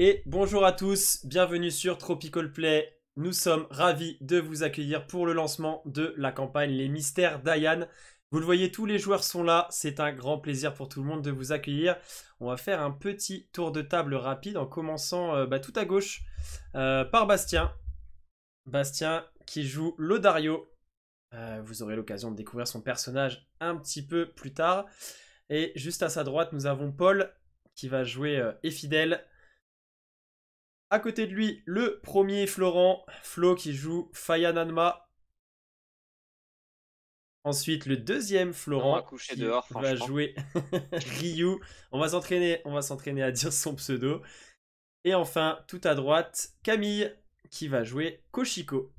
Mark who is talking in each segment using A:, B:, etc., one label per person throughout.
A: Et bonjour à tous, bienvenue sur Tropical Play. Nous sommes ravis de vous accueillir pour le lancement de la campagne Les Mystères d'Ayan. Vous le voyez, tous les joueurs sont là, c'est un grand plaisir pour tout le monde de vous accueillir. On va faire un petit tour de table rapide en commençant tout à gauche par Bastien. Bastien qui joue Lodario. Vous aurez l'occasion de découvrir son personnage un petit peu plus tard. Et juste à sa droite, nous avons Paul qui va jouer Effidel. À côté de lui, le premier Florent, Flo qui joue Fayananma. Ensuite, le deuxième
B: On m'a
A: Florent
B: couché
A: qui
B: dehors,
A: va
B: franchement.
A: jouer Ryu. On va s'entraîner à dire son pseudo. Et enfin, tout à droite, Camille qui va jouer Koshiko.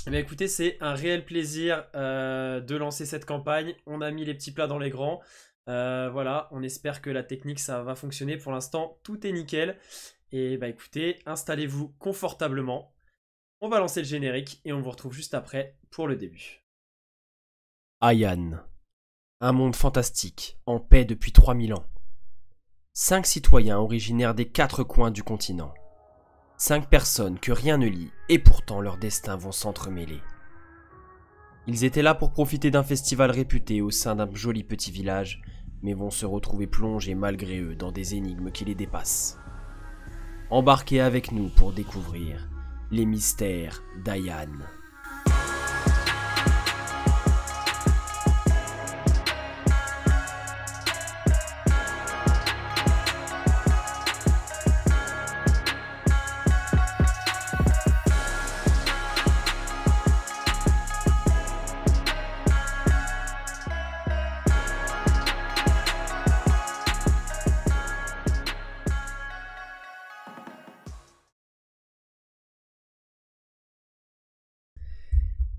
A: Eh bien, écoutez, c'est un réel plaisir de lancer cette campagne. On a mis les petits plats dans les grands. Voilà, on espère que la technique ça va fonctionner. Pour l'instant, tout est nickel. Et bah écoutez, installez-vous confortablement. On va lancer le générique et on vous retrouve juste après pour le début. Ayan, un monde fantastique, en paix depuis 3000 ans. 5 citoyens originaires des 4 coins du continent. 5 personnes que rien ne lie et pourtant leurs destins vont s'entremêler. Ils étaient là pour profiter d'un festival réputé au sein d'un joli petit village, mais vont se retrouver plongés malgré eux dans des énigmes qui les dépassent. Embarquez avec nous pour découvrir les mystères d'Ayan.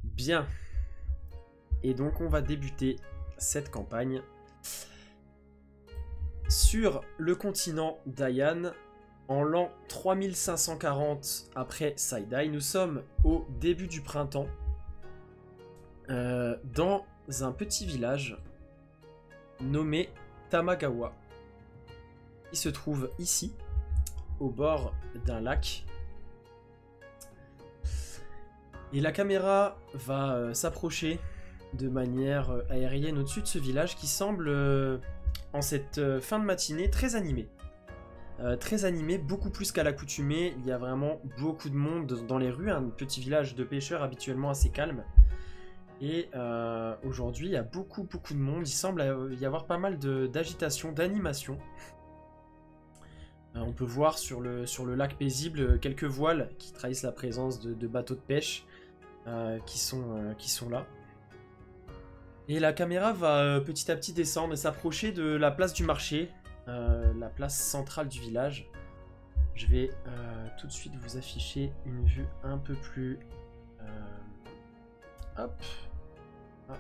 A: Bien. Et donc on va débuter cette campagne sur le continent d'Ayan en l'an 3540 après Saidai. Nous sommes au début du printemps dans un petit village nommé Tamagawa qui se trouve ici au bord d'un lac. Et la caméra va s'approcher de manière aérienne au-dessus de ce village qui semble, en cette fin de matinée, très animé. Très animé, beaucoup plus qu'à l'accoutumée. Il y a vraiment beaucoup de monde dans les rues, un petit village de pêcheurs habituellement assez calme. Et aujourd'hui, il y a beaucoup de monde. Il semble y avoir pas mal d'agitation, d'animation. On peut voir sur le lac paisible quelques voiles qui trahissent la présence de bateaux de pêche qui sont là. Et la caméra va petit à petit descendre et s'approcher de la place du marché, la place centrale du village. Je vais tout de suite vous afficher une vue un peu plus... hop. Ah.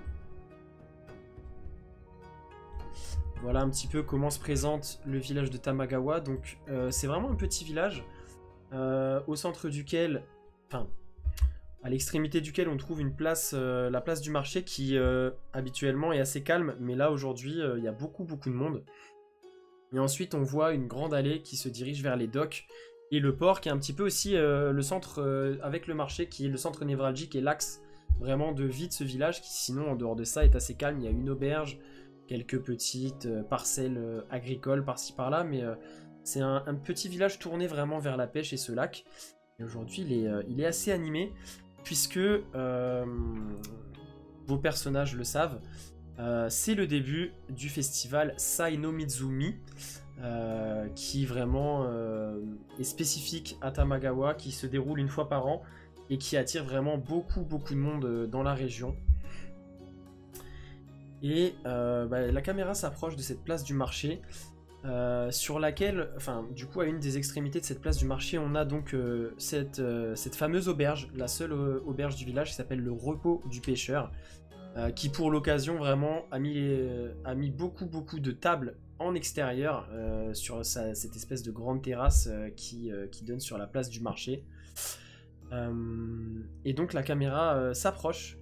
A: Voilà un petit peu comment se présente le village de Tamagawa. Donc c'est vraiment un petit village au centre duquel... Enfin, à l'extrémité duquel on trouve une place, la place du marché qui habituellement est assez calme, mais là aujourd'hui il y a beaucoup de monde. Et ensuite on voit une grande allée qui se dirige vers les docks et le port qui est un petit peu aussi le centre avec le marché qui est le centre névralgique et l'axe vraiment de vie de ce village qui sinon en dehors de ça est assez calme. Il y a une auberge, quelques petites parcelles agricoles par-ci par-là, mais c'est un petit village tourné vraiment vers la pêche et ce lac. Et aujourd'hui il est assez animé. Puisque vos personnages le savent, c'est le début du festival Sai no Mizumi, qui vraiment est spécifique à Tamagawa, qui se déroule une fois par an et qui attire vraiment beaucoup de monde dans la région. Et la caméra s'approche de cette place du marché. Sur laquelle, enfin, du coup, à une des extrémités de cette place du marché, on a donc cette fameuse auberge, la seule auberge du village qui s'appelle le Repos du Pêcheur, qui pour l'occasion vraiment a mis beaucoup de tables en extérieur sur cette espèce de grande terrasse qui donne sur la place du marché. Et donc la caméra s'approche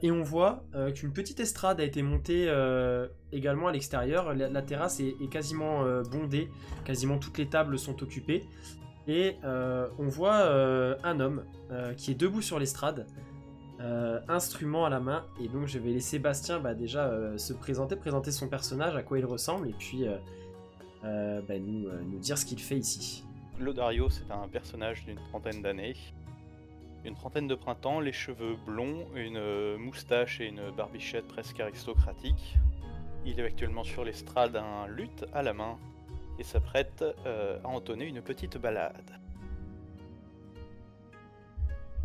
A: Et on voit qu'une petite estrade a été montée également à l'extérieur. La terrasse est quasiment bondée, quasiment toutes les tables sont occupées. Et on voit un homme qui est debout sur l'estrade, instrument à la main. Et donc je vais laisser Bastien déjà se présenter son personnage, à quoi il ressemble, et puis nous dire ce qu'il fait ici.
B: Lodario, c'est un personnage d'une trentaine d'années. Une trentaine de printemps, les cheveux blonds, une moustache et une barbichette presque aristocratique. Il est actuellement sur l'estrade, un luth à la main, et s'apprête à entonner une petite ballade.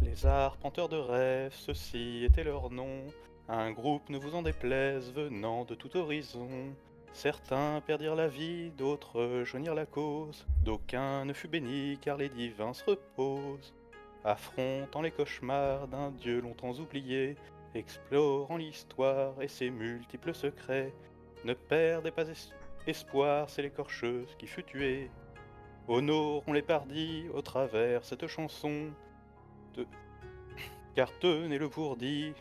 B: Les arpenteurs de rêves, ceci était leur nom. Un groupe, ne vous en déplaise, venant de tout horizon. Certains perdirent la vie, d'autres joignirent la cause. D'aucuns ne fut béni, car les divins se reposent. Affrontant les cauchemars d'un dieu longtemps oublié, explorant l'histoire et ses multiples secrets, ne perdez pas espoir, c'est l'écorcheuse qui fut tuée. Honorons les pardis au travers cette chanson, car tenez-le pour dit,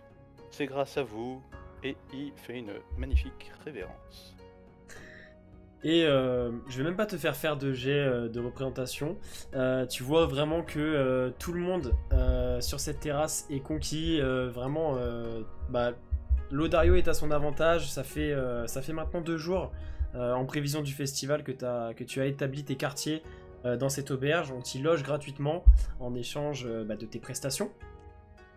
B: c'est grâce à vous, et il fait une magnifique révérence.
A: Et je vais même pas te faire de jet de représentation. Tu vois vraiment que tout le monde sur cette terrasse est conquis. Vraiment, Lodario est à son avantage. Ça fait maintenant 2 jours en prévision du festival que tu as établi tes quartiers dans cette auberge. On t'y loge gratuitement en échange de tes prestations.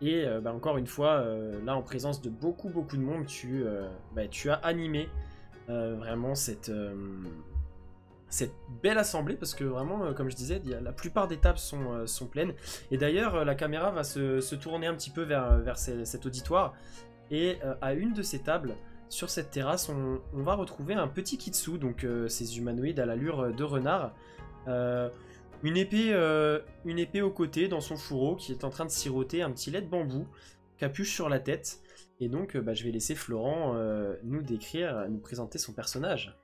A: Et encore une fois, là en présence de beaucoup de monde, tu as animé vraiment cette belle assemblée, parce que vraiment, comme je disais, la plupart des tables sont pleines. Et d'ailleurs, la caméra va se tourner un petit peu vers cet auditoire. Et à une de ces tables, sur cette terrasse, on va retrouver un petit Kitsu, donc ces humanoïdes à l'allure de renard. Une épée au côté dans son fourreau, qui est en train de siroter un petit lait de bambou, capuche sur la tête. Et donc, je vais laisser Florent nous présenter son personnage.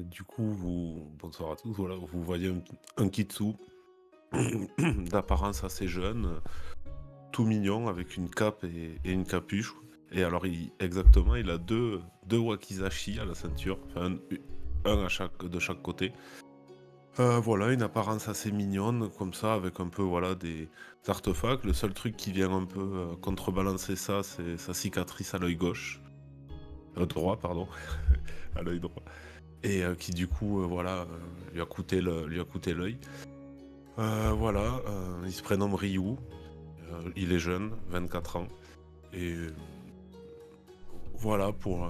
C: Du coup, bonsoir à tous. Voilà, vous voyez un Kitsu d'apparence assez jeune, tout mignon, avec une cape et une capuche. Et alors, exactement, il a deux wakizashi à la ceinture, enfin un de chaque côté. Voilà, une apparence assez mignonne, comme ça, avec un peu des artefacts. Le seul truc qui vient un peu contrebalancer ça, c'est sa cicatrice à l'œil gauche. Droit, pardon. À l'œil droit. Et qui du coup, lui a coûté l'œil. Il se prénomme Ryu. Il est jeune, 24 ans. Et voilà, pour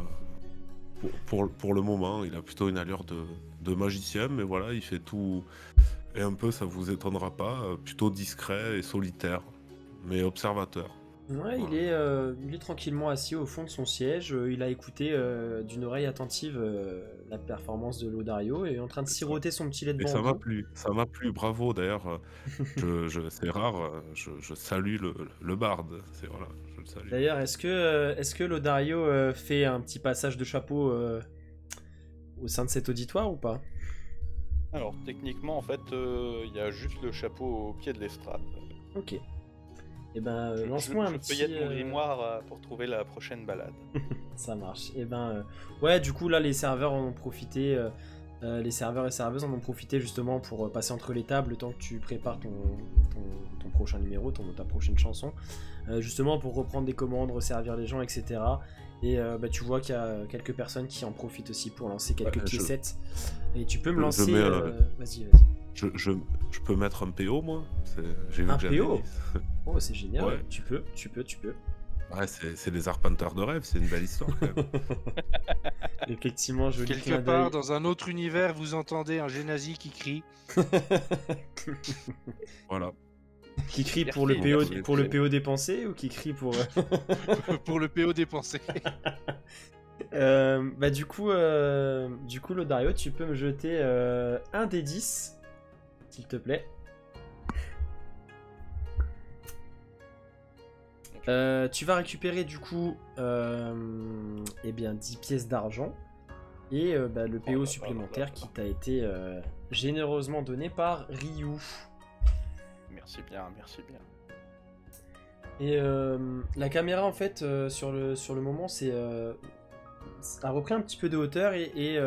C: le moment, il a plutôt une allure de magicien, mais voilà, il fait tout. Et un peu, ça vous étonnera pas, plutôt discret et solitaire, mais observateur.
A: Ouais,
C: Voilà.
A: il est tranquillement assis au fond de son siège. Il a écouté d'une oreille attentive la performance de Lodario et est en train de
C: C'est ça.
A: siroter son petit lait de
C: Et
A: bambou.
C: ça m'a plu, bravo. D'ailleurs, c'est rare, je salue le barde. Voilà, je le salue.
A: D'ailleurs, est-ce que Lodario fait un petit passage de chapeau au sein de cet auditoire ou pas?
B: Alors, techniquement, en fait, il y a juste le chapeau au pied de l'estrade.
A: Ok. Et lance-moi un petit...
B: Je feuillette mon grimoire pour trouver la prochaine balade.
A: Ça marche. Et ouais, du coup, là, les serveurs en ont profité. Les serveurs et serveuses en ont profité justement pour passer entre les tables le temps que tu prépares ton prochain numéro, ta prochaine chanson. Justement pour reprendre des commandes, resservir les gens, etc. Et tu vois qu'il y a quelques personnes qui en profitent aussi pour lancer quelques piécettes. Et tu peux me lancer... Vas-y.
C: Je peux mettre un PO, moi. J'ai vu
A: un
C: que
A: PO. Oh, c'est génial.
C: Ouais.
A: Tu peux.
C: Ouais, c'est les arpenteurs de rêve, c'est une belle histoire quand même.
A: Effectivement, joli
D: Quelque
A: clin
D: part,
A: d'œil.
D: dans un autre univers, vous entendez un génazi qui crie.
C: Voilà.
A: Qui crie
B: Merci,
A: pour le PO,
B: merci.
A: pour le PO dépensé ou qui crie pour...
D: Pour le PO dépensé.
A: du coup, Lodario, tu peux me jeter un des 10, s'il te plaît. Tu vas récupérer du coup 10 pièces d'argent et le PO supplémentaire qui t'a été généreusement donné par Ryu.
B: Merci bien, merci bien.
A: Et la caméra en fait sur le moment a repris un petit peu de hauteur et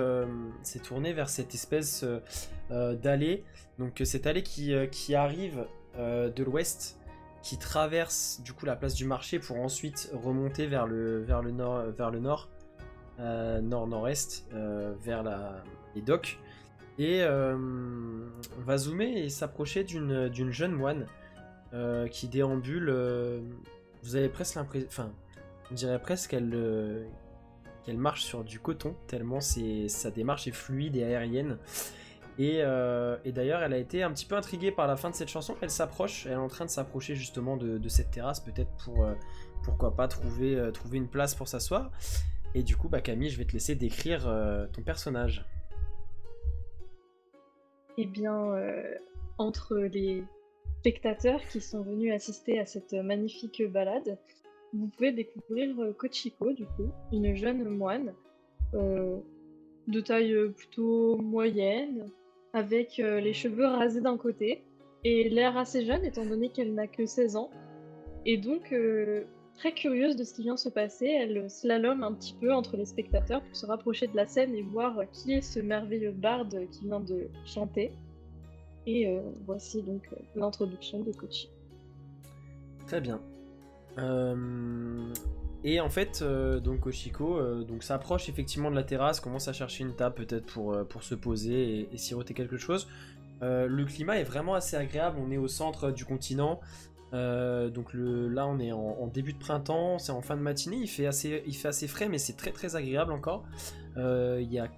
A: s'est tournée vers cette espèce d'allée. Donc cette allée qui arrive de l'ouest, qui traverse du coup la place du marché pour ensuite remonter vers le nord, nord-nord-est, vers les docks. Et va zoomer et s'approcher d'une jeune moine qui déambule. Vous avez presque l'impression, enfin, on dirait presque qu'elle marche sur du coton, tellement sa démarche est fluide et aérienne. Et d'ailleurs, elle a été un petit peu intriguée par la fin de cette chanson. Elle est en train de s'approcher justement de cette terrasse, peut-être pour, pourquoi pas, trouver une place pour s'asseoir. Et du coup, bah, Camille, je vais te laisser décrire ton personnage.
E: Eh bien, entre les spectateurs qui sont venus assister à cette magnifique balade, vous pouvez découvrir Kochiko, du coup, une jeune moine de taille plutôt moyenne, avec les cheveux rasés d'un côté, et l'air assez jeune étant donné qu'elle n'a que 16 ans. Et donc, très curieuse de ce qui vient de se passer, elle slalome un petit peu entre les spectateurs pour se rapprocher de la scène et voir qui est ce merveilleux barde qui vient de chanter. Et voici donc l'introduction de Kochi.
A: Très bien. Et en fait, donc Kochiko donc s'approche effectivement de la terrasse, commence à chercher une table peut-être pour se poser et siroter quelque chose. Le climat est vraiment assez agréable, on est au centre du continent. Donc là on est en début de printemps, c'est en fin de matinée, il fait assez frais mais c'est très très agréable encore. Il y a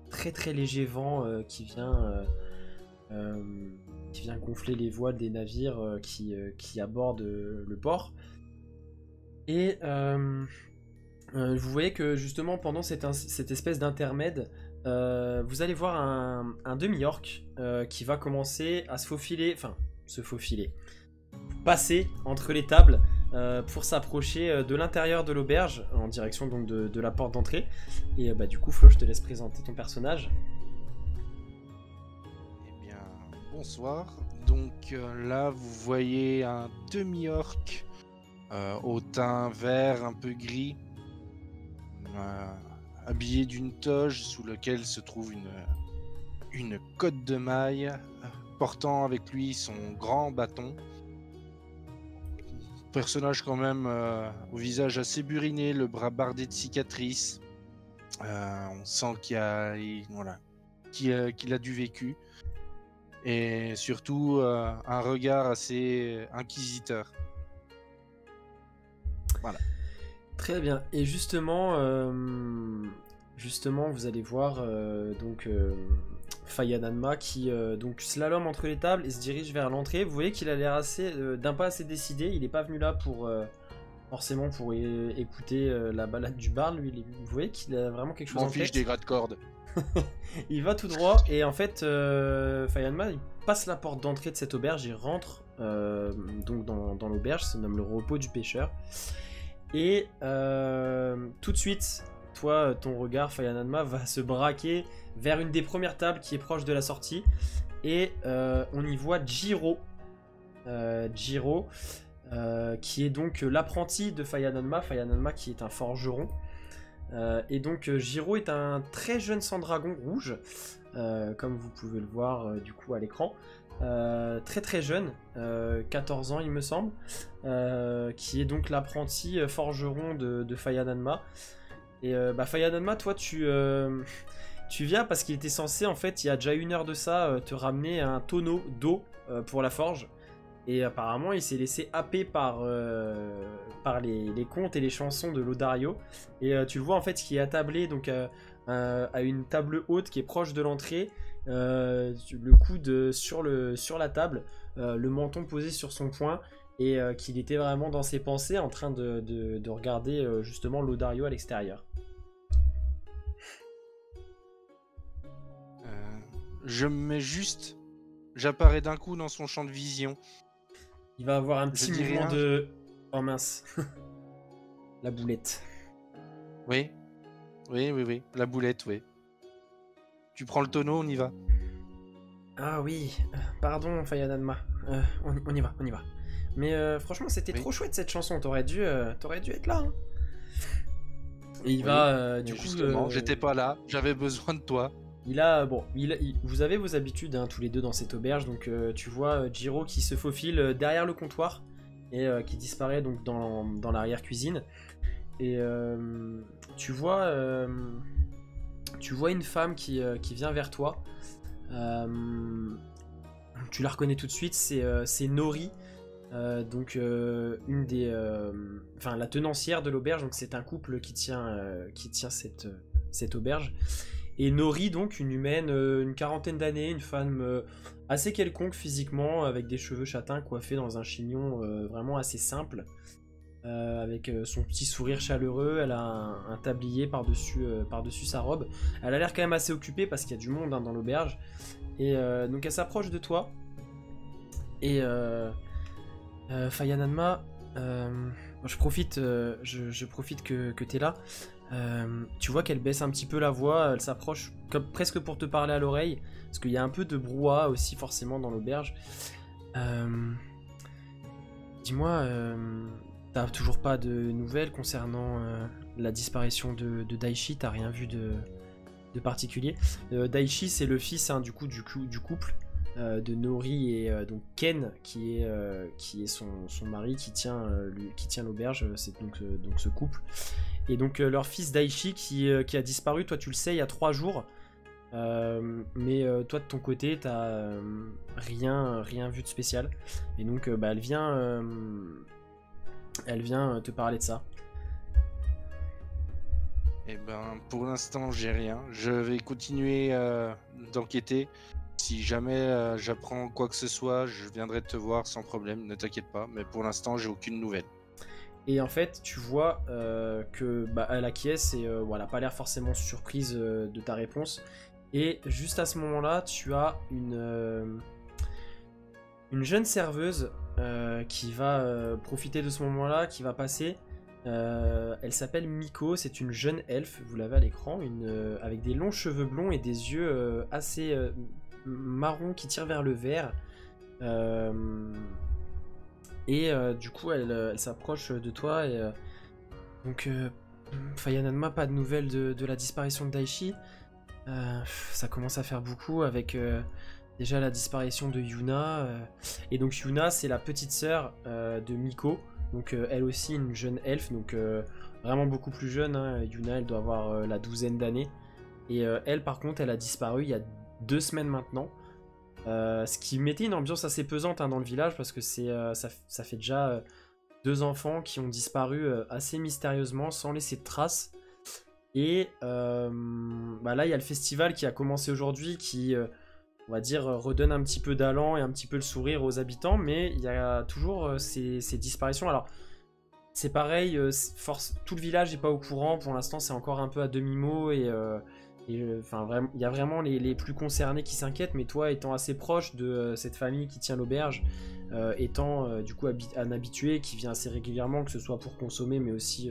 A: très très léger vent qui vient gonfler les voiles des navires qui abordent le port. Et vous voyez que justement pendant cette espèce d'intermède, vous allez voir un demi-orc qui va commencer à se faufiler, passer entre les tables pour s'approcher de l'intérieur de l'auberge en direction donc de la porte d'entrée. Et bah du coup Flo, je te laisse présenter ton personnage.
D: Eh bien, bonsoir. Donc là, vous voyez un demi-orc au teint vert un peu gris, habillé d'une toge sous laquelle se trouve une cotte de maille, portant avec lui son grand bâton. Personnage quand même au visage assez buriné, le bras bardé de cicatrices. On sent qu'il a du vécu. Et surtout un regard assez inquisiteur. Voilà.
A: Très bien. Et justement, vous allez voir Fayananma qui donc slalom entre les tables et se dirige vers l'entrée. Vous voyez qu'il a l'air d'un pas assez décidé. Il n'est pas venu là forcément pour écouter la balade du bar. Lui, vous voyez qu'il a vraiment quelque chose en tête.
D: M'en fiche des grades cordes.
A: Il va tout droit et en fait Fayananma il passe la porte d'entrée de cette auberge, il rentre donc dans l'auberge, ça se nomme le repos du pêcheur. Et tout de suite, toi, ton regard, Fayananma, va se braquer vers une des premières tables qui est proche de la sortie. Et on y voit Jiro. Qui est donc l'apprenti de Fayananma. Fayananma qui est un forgeron. Et donc Jiro est un très jeune sans-dragon rouge, comme vous pouvez le voir du coup à l'écran. Très très jeune, 14 ans il me semble, qui est donc l'apprenti forgeron de Fayananma. Et Fayananma, toi tu viens parce qu'il était censé, en fait il y a déjà 1 heure de ça, te ramener un tonneau d'eau pour la forge. Et apparemment il s'est laissé happer par les contes et les chansons de Lodario. Et tu le vois en fait qui est attablé donc à une table haute qui est proche de l'entrée. Le coude sur la table, le menton posé sur son poing, et qu'il était vraiment dans ses pensées en train de regarder justement Lodario à l'extérieur.
D: J'apparais d'un coup dans son champ de vision.
A: Il va avoir un petit mouvement de... Oh mince. La boulette.
D: Oui, la boulette, oui. Tu prends le tonneau, on y va.
A: Ah oui, pardon Fayananma, on y va. Mais franchement, c'était
D: Oui.
A: trop chouette cette chanson. T'aurais dû être là. Hein. Et il
D: Oui,
A: va,
D: mais
A: du coup...
D: justement, j'étais pas là, j'avais besoin de toi.
A: Vous avez vos habitudes hein, tous les deux dans cette auberge, donc tu vois Jiro qui se faufile derrière le comptoir et qui disparaît donc dans l'arrière-cuisine. Et tu vois une femme qui vient vers toi. Tu la reconnais tout de suite, c'est Nori, donc une des, enfin la tenancière de l'auberge. Donc c'est un couple qui tient cette auberge. Et Nori, donc une humaine, une quarantaine d'années, une femme assez quelconque physiquement, avec des cheveux châtains coiffés dans un chignon vraiment assez simple, avec son petit sourire chaleureux. Elle a un tablier par-dessus sa robe. Elle a l'air quand même assez occupée parce qu'il y a du monde hein, dans l'auberge. Et donc elle s'approche de toi. Et Fayananma, je profite que t'es là. Tu vois qu'elle baisse un petit peu la voix, elle s'approche presque pour te parler à l'oreille, parce qu'il y a un peu de brouhaha aussi forcément dans l'auberge. Dis-moi, t'as toujours pas de nouvelles concernant la disparition de Daichi? T'as rien vu de particulier? Daichi, c'est le fils hein, du couple de Nori et donc Ken qui est son mari qui tient l'auberge. C'est donc ce couple. Et donc leur fils Daichi qui a disparu, toi tu le sais, il y a 3 jours. Mais toi de ton côté, t'as rien vu de spécial. Et donc elle vient te parler de ça.
D: Eh ben, pour l'instant, j'ai rien. Je vais continuer d'enquêter. Si jamais j'apprends quoi que ce soit, je viendrai te voir sans problème, ne t'inquiète pas. Mais pour l'instant, j'ai aucune nouvelle.
A: Et en fait, tu vois que elle acquiesce et elle n'a pas l'air forcément surprise de ta réponse. Et juste à ce moment-là, tu as une jeune serveuse qui va profiter de ce moment-là, qui va passer. Elle s'appelle Miko, c'est une jeune elfe, vous l'avez à l'écran, avec des longs cheveux blonds et des yeux assez marrons qui tirent vers le vert. Et du coup, elle s'approche de toi et donc Fayananma, pas de nouvelles de la disparition de Daichi. Ça commence à faire beaucoup avec déjà la disparition de Yuna. Et donc Yuna, c'est la petite sœur de Miko. Donc elle aussi une jeune elfe, donc vraiment beaucoup plus jeune. Hein. Yuna, elle doit avoir la 12aine d'années. Et elle, par contre, elle a disparu il y a 2 semaines maintenant. Ce qui mettait une ambiance assez pesante hein, dans le village parce que ça fait déjà 2 enfants qui ont disparu assez mystérieusement sans laisser de traces. Et là, il y a le festival qui a commencé aujourd'hui qui, on va dire, redonne un petit peu d'allant et un petit peu le sourire aux habitants, mais il y a toujours ces disparitions. Alors, c'est pareil, tout le village n'est pas au courant, pour l'instant c'est encore un peu à demi-mot et il y a vraiment les plus concernés qui s'inquiètent, mais toi étant assez proche de cette famille qui tient l'auberge, étant du coup un habitué qui vient assez régulièrement, que ce soit pour consommer mais aussi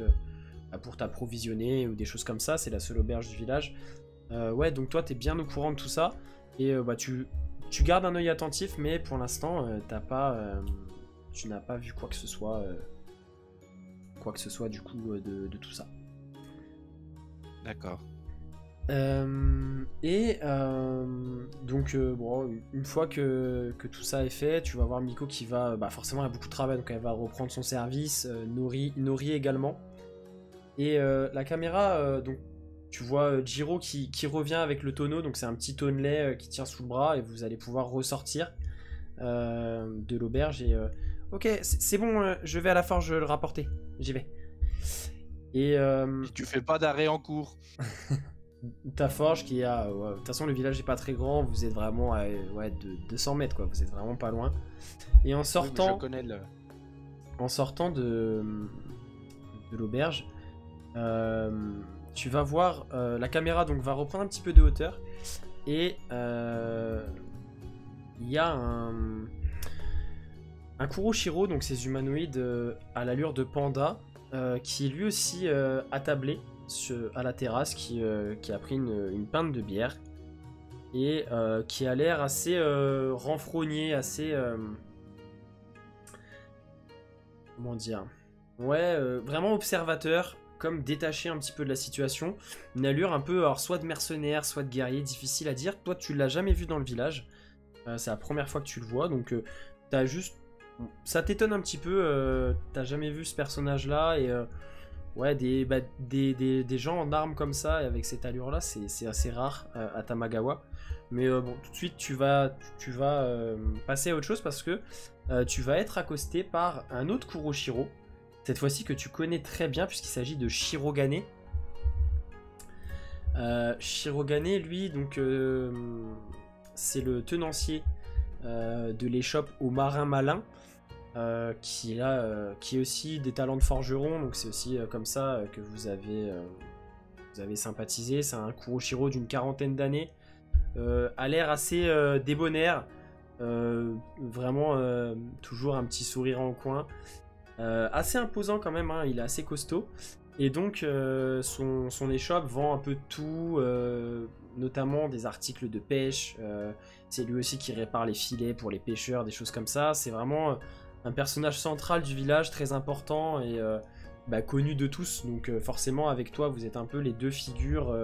A: pour t'approvisionner ou des choses comme ça, c'est la seule auberge du village. Ouais, donc toi t'es bien au courant de tout ça et tu gardes un œil attentif, mais pour l'instant tu n'as pas vu quoi que ce soit du coup de tout ça.
D: D'accord.
A: Donc une fois que tout ça est fait, tu vas voir Miko qui va forcément elle a beaucoup de travail, donc elle va reprendre son service, Nori également. Et la caméra, donc tu vois Jiro qui revient avec le tonneau, donc c'est un petit tonnelet qui tient sous le bras et vous allez pouvoir ressortir de l'auberge et ok, c'est bon, je vais à la forge le rapporter, j'y vais. Et
D: tu fais pas d'arrêt en cours.
A: Ta forge qui est à... de toute façon le village est pas très grand, vous êtes vraiment à 200 mètres quoi, vous êtes vraiment pas loin. Et en sortant,
D: oui, je connais
A: en sortant de l'auberge, tu vas voir la caméra donc va reprendre un petit peu de hauteur et il y a un Kuroshiro, donc ces humanoïdes à l'allure de panda, qui est lui aussi attablé à la terrasse, qui a pris une pinte de bière et qui a l'air assez renfrogné, assez comment dire, ouais, vraiment observateur, comme détaché un petit peu de la situation. Une allure un peu, alors soit de mercenaire, soit de guerrier, difficile à dire. Toi, tu l'as jamais vu dans le village. C'est la première fois que tu le vois, donc t'as juste... Ça t'étonne un petit peu, t'as jamais vu ce personnage-là, et ouais, des gens en armes comme ça, et avec cette allure-là, c'est assez rare à Tamagawa. Mais bon, tout de suite, tu vas passer à autre chose, parce que tu vas être accosté par un autre Kuroshiro, cette fois-ci que tu connais très bien, puisqu'il s'agit de Shirogane. Shirogane, lui, donc, c'est le tenancier de l'échoppe au marin malin, qui est aussi des talents de forgeron, donc c'est aussi comme ça que vous avez sympathisé. C'est un Kuroshiro d'une 40aine d'années, a l'air assez débonnaire, vraiment toujours un petit sourire en coin, assez imposant quand même, hein, il est assez costaud, et donc son échoppe vend un peu de tout, notamment des articles de pêche, c'est lui aussi qui répare les filets pour les pêcheurs, des choses comme ça. C'est vraiment un personnage central du village, très important et connu de tous, donc forcément avec toi vous êtes un peu les deux figures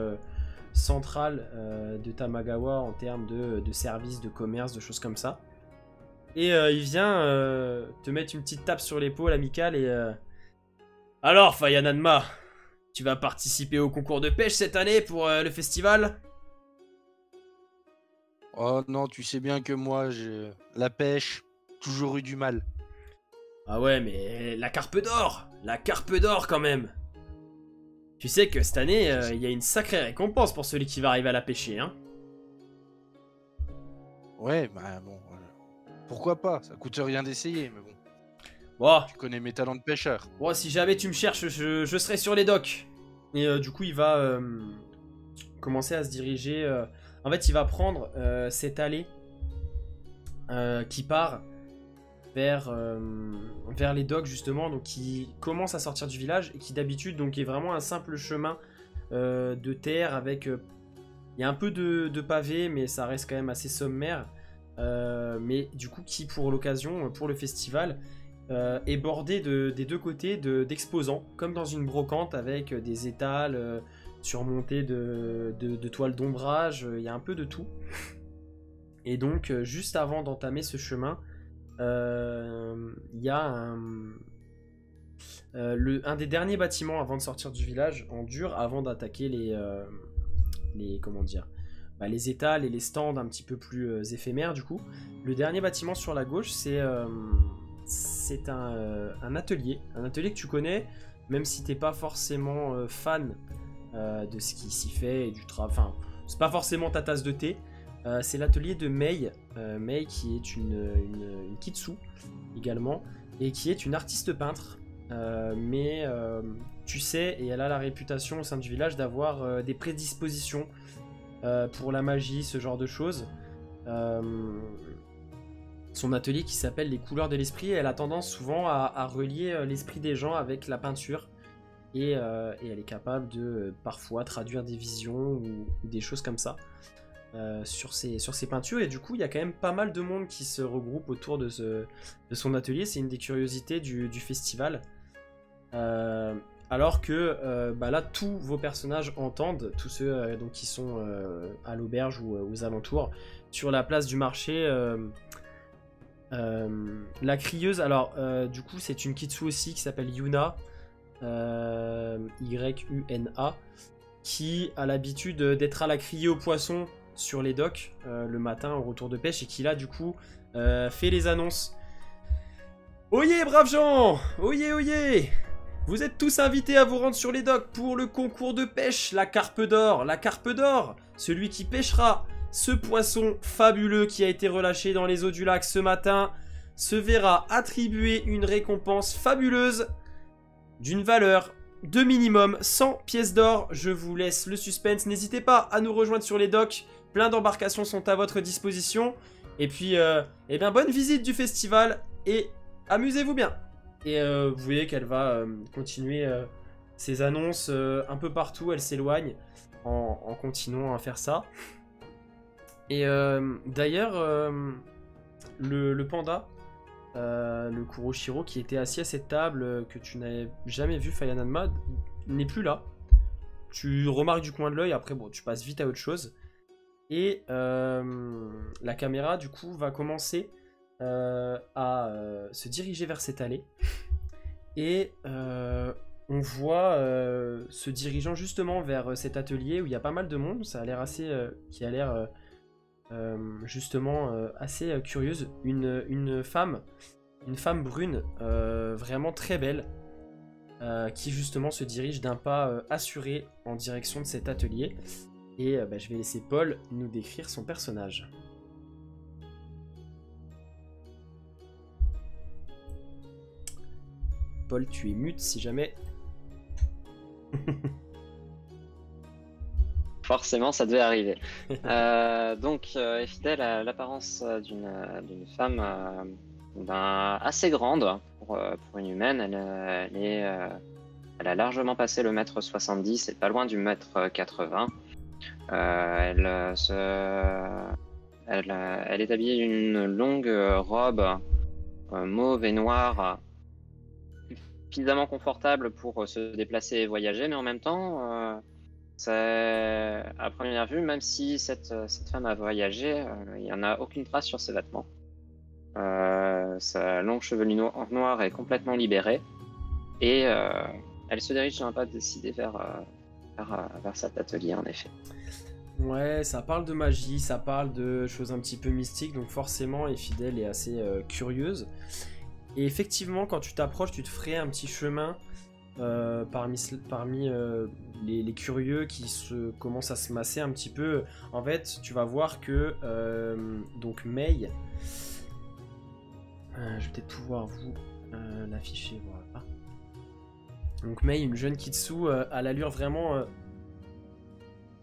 A: centrales de Tamagawa en termes de services, de commerce, de choses comme ça. Et il vient te mettre une petite tape sur l'épaule amicale et... Alors Fayananma, tu vas participer au concours de pêche cette année pour le festival?
D: Oh non, tu sais bien que moi, la pêche, toujours eu du mal.
A: Ah ouais, mais la carpe d'or! La carpe d'or quand même! Tu sais que cette année, il y a une sacrée récompense pour celui qui va arriver à la pêcher, hein?
D: Ouais, bah bon, pourquoi pas? Ça coûte rien d'essayer, mais bon.
A: Bon,
D: Tu connais mes talents de pêcheur.
A: bon, si jamais tu me cherches, je serai sur les docks. Et du coup, il va commencer à se diriger... En fait, il va prendre cette allée qui part vers les docks, justement, donc qui commence à sortir du village et qui d'habitude donc est vraiment un simple chemin de terre avec... il y a un peu de pavés, mais ça reste quand même assez sommaire. Mais du coup, qui pour l'occasion, pour le festival, est bordé des deux côtés d'exposants, comme dans une brocante avec des étals surmontés de toiles d'ombrage. Il y a un peu de tout. Et donc, juste avant d'entamer ce chemin, il y a un des derniers bâtiments avant de sortir du village en dur, avant d'attaquer comment dire, les étals et les stands un petit peu plus éphémères du coup. Le dernier bâtiment sur la gauche, c'est un atelier que tu connais, même si t'es pas forcément fan de ce qui s'y fait et du travail. Enfin, c'est pas forcément ta tasse de thé. C'est l'atelier de Mei, Mei qui est une kitsu également, et qui est une artiste peintre. Mais tu sais, et elle a la réputation au sein du village d'avoir des prédispositions pour la magie, ce genre de choses. Son atelier qui s'appelle les couleurs de l'esprit, elle a tendance souvent à relier l'esprit des gens avec la peinture, et elle est capable de parfois traduire des visions ou des choses comme ça sur ses peintures. Et du coup il y a quand même pas mal de monde qui se regroupe autour de son atelier. C'est une des curiosités du festival. Alors que là tous vos personnages entendent, tous ceux donc, qui sont à l'auberge ou aux alentours, sur la place du marché, la crieuse. Alors du coup c'est une kitsu aussi qui s'appelle Yuna, Y-U-N-A, qui a l'habitude d'être à la criée aux poissons sur les docks le matin au retour de pêche, et qui là du coup fait les annonces. Oyez braves gens, oyez oyez, vous êtes tous invités à vous rendre sur les docks pour le concours de pêche, la carpe d'or. La carpe d'or, celui qui pêchera ce poisson fabuleux qui a été relâché dans les eaux du lac ce matin se verra attribuer une récompense fabuleuse d'une valeur de minimum 100 pièces d'or. Je vous laisse le suspense, n'hésitez pas à nous rejoindre sur les docks, plein d'embarcations sont à votre disposition. Et puis, eh bien, bonne visite du festival et amusez-vous bien. Et vous voyez qu'elle va continuer ses annonces un peu partout, elle s'éloigne en continuant à faire ça. Et d'ailleurs, le panda le Kuroshiro qui était assis à cette table que tu n'avais jamais vu, Fayananma, n'est plus là. Tu remarques du coin de l'œil, après bon, tu passes vite à autre chose. Et la caméra du coup va commencer à se diriger vers cette allée. Et on voit se dirigeant justement vers cet atelier où il y a pas mal de monde. Ça a l'air assez... qui a l'air justement assez curieuse. Une femme brune vraiment très belle. Qui justement se dirige d'un pas assuré en direction de cet atelier. Et je vais laisser Paul nous décrire son personnage. Paul, tu es mute si jamais...
F: Forcément, ça devait arriver. Donc, est fidèle à l'apparence d'une femme assez grande pour une humaine. Elle a largement passé le 1m70 et pas loin du 1m80. Elle est habillée d'une longue robe mauve et noire, suffisamment confortable pour se déplacer et voyager, mais en même temps, à première vue, même si cette femme a voyagé, il n'y en a aucune trace sur ses vêtements. Sa longue chevelure noire est complètement libérée et elle se dirige d'un pas décidé vers cet atelier, en effet.
A: Ouais, ça parle de magie, ça parle de choses un petit peu mystiques, donc forcément, Fidèle est assez curieuse. Et effectivement, quand tu t'approches, tu te ferais un petit chemin parmi les curieux qui commencent à se masser un petit peu. En fait, tu vas voir que donc Mei, je vais peut-être pouvoir vous l'afficher, voilà. Donc Mei, une jeune Kitsu à l'allure vraiment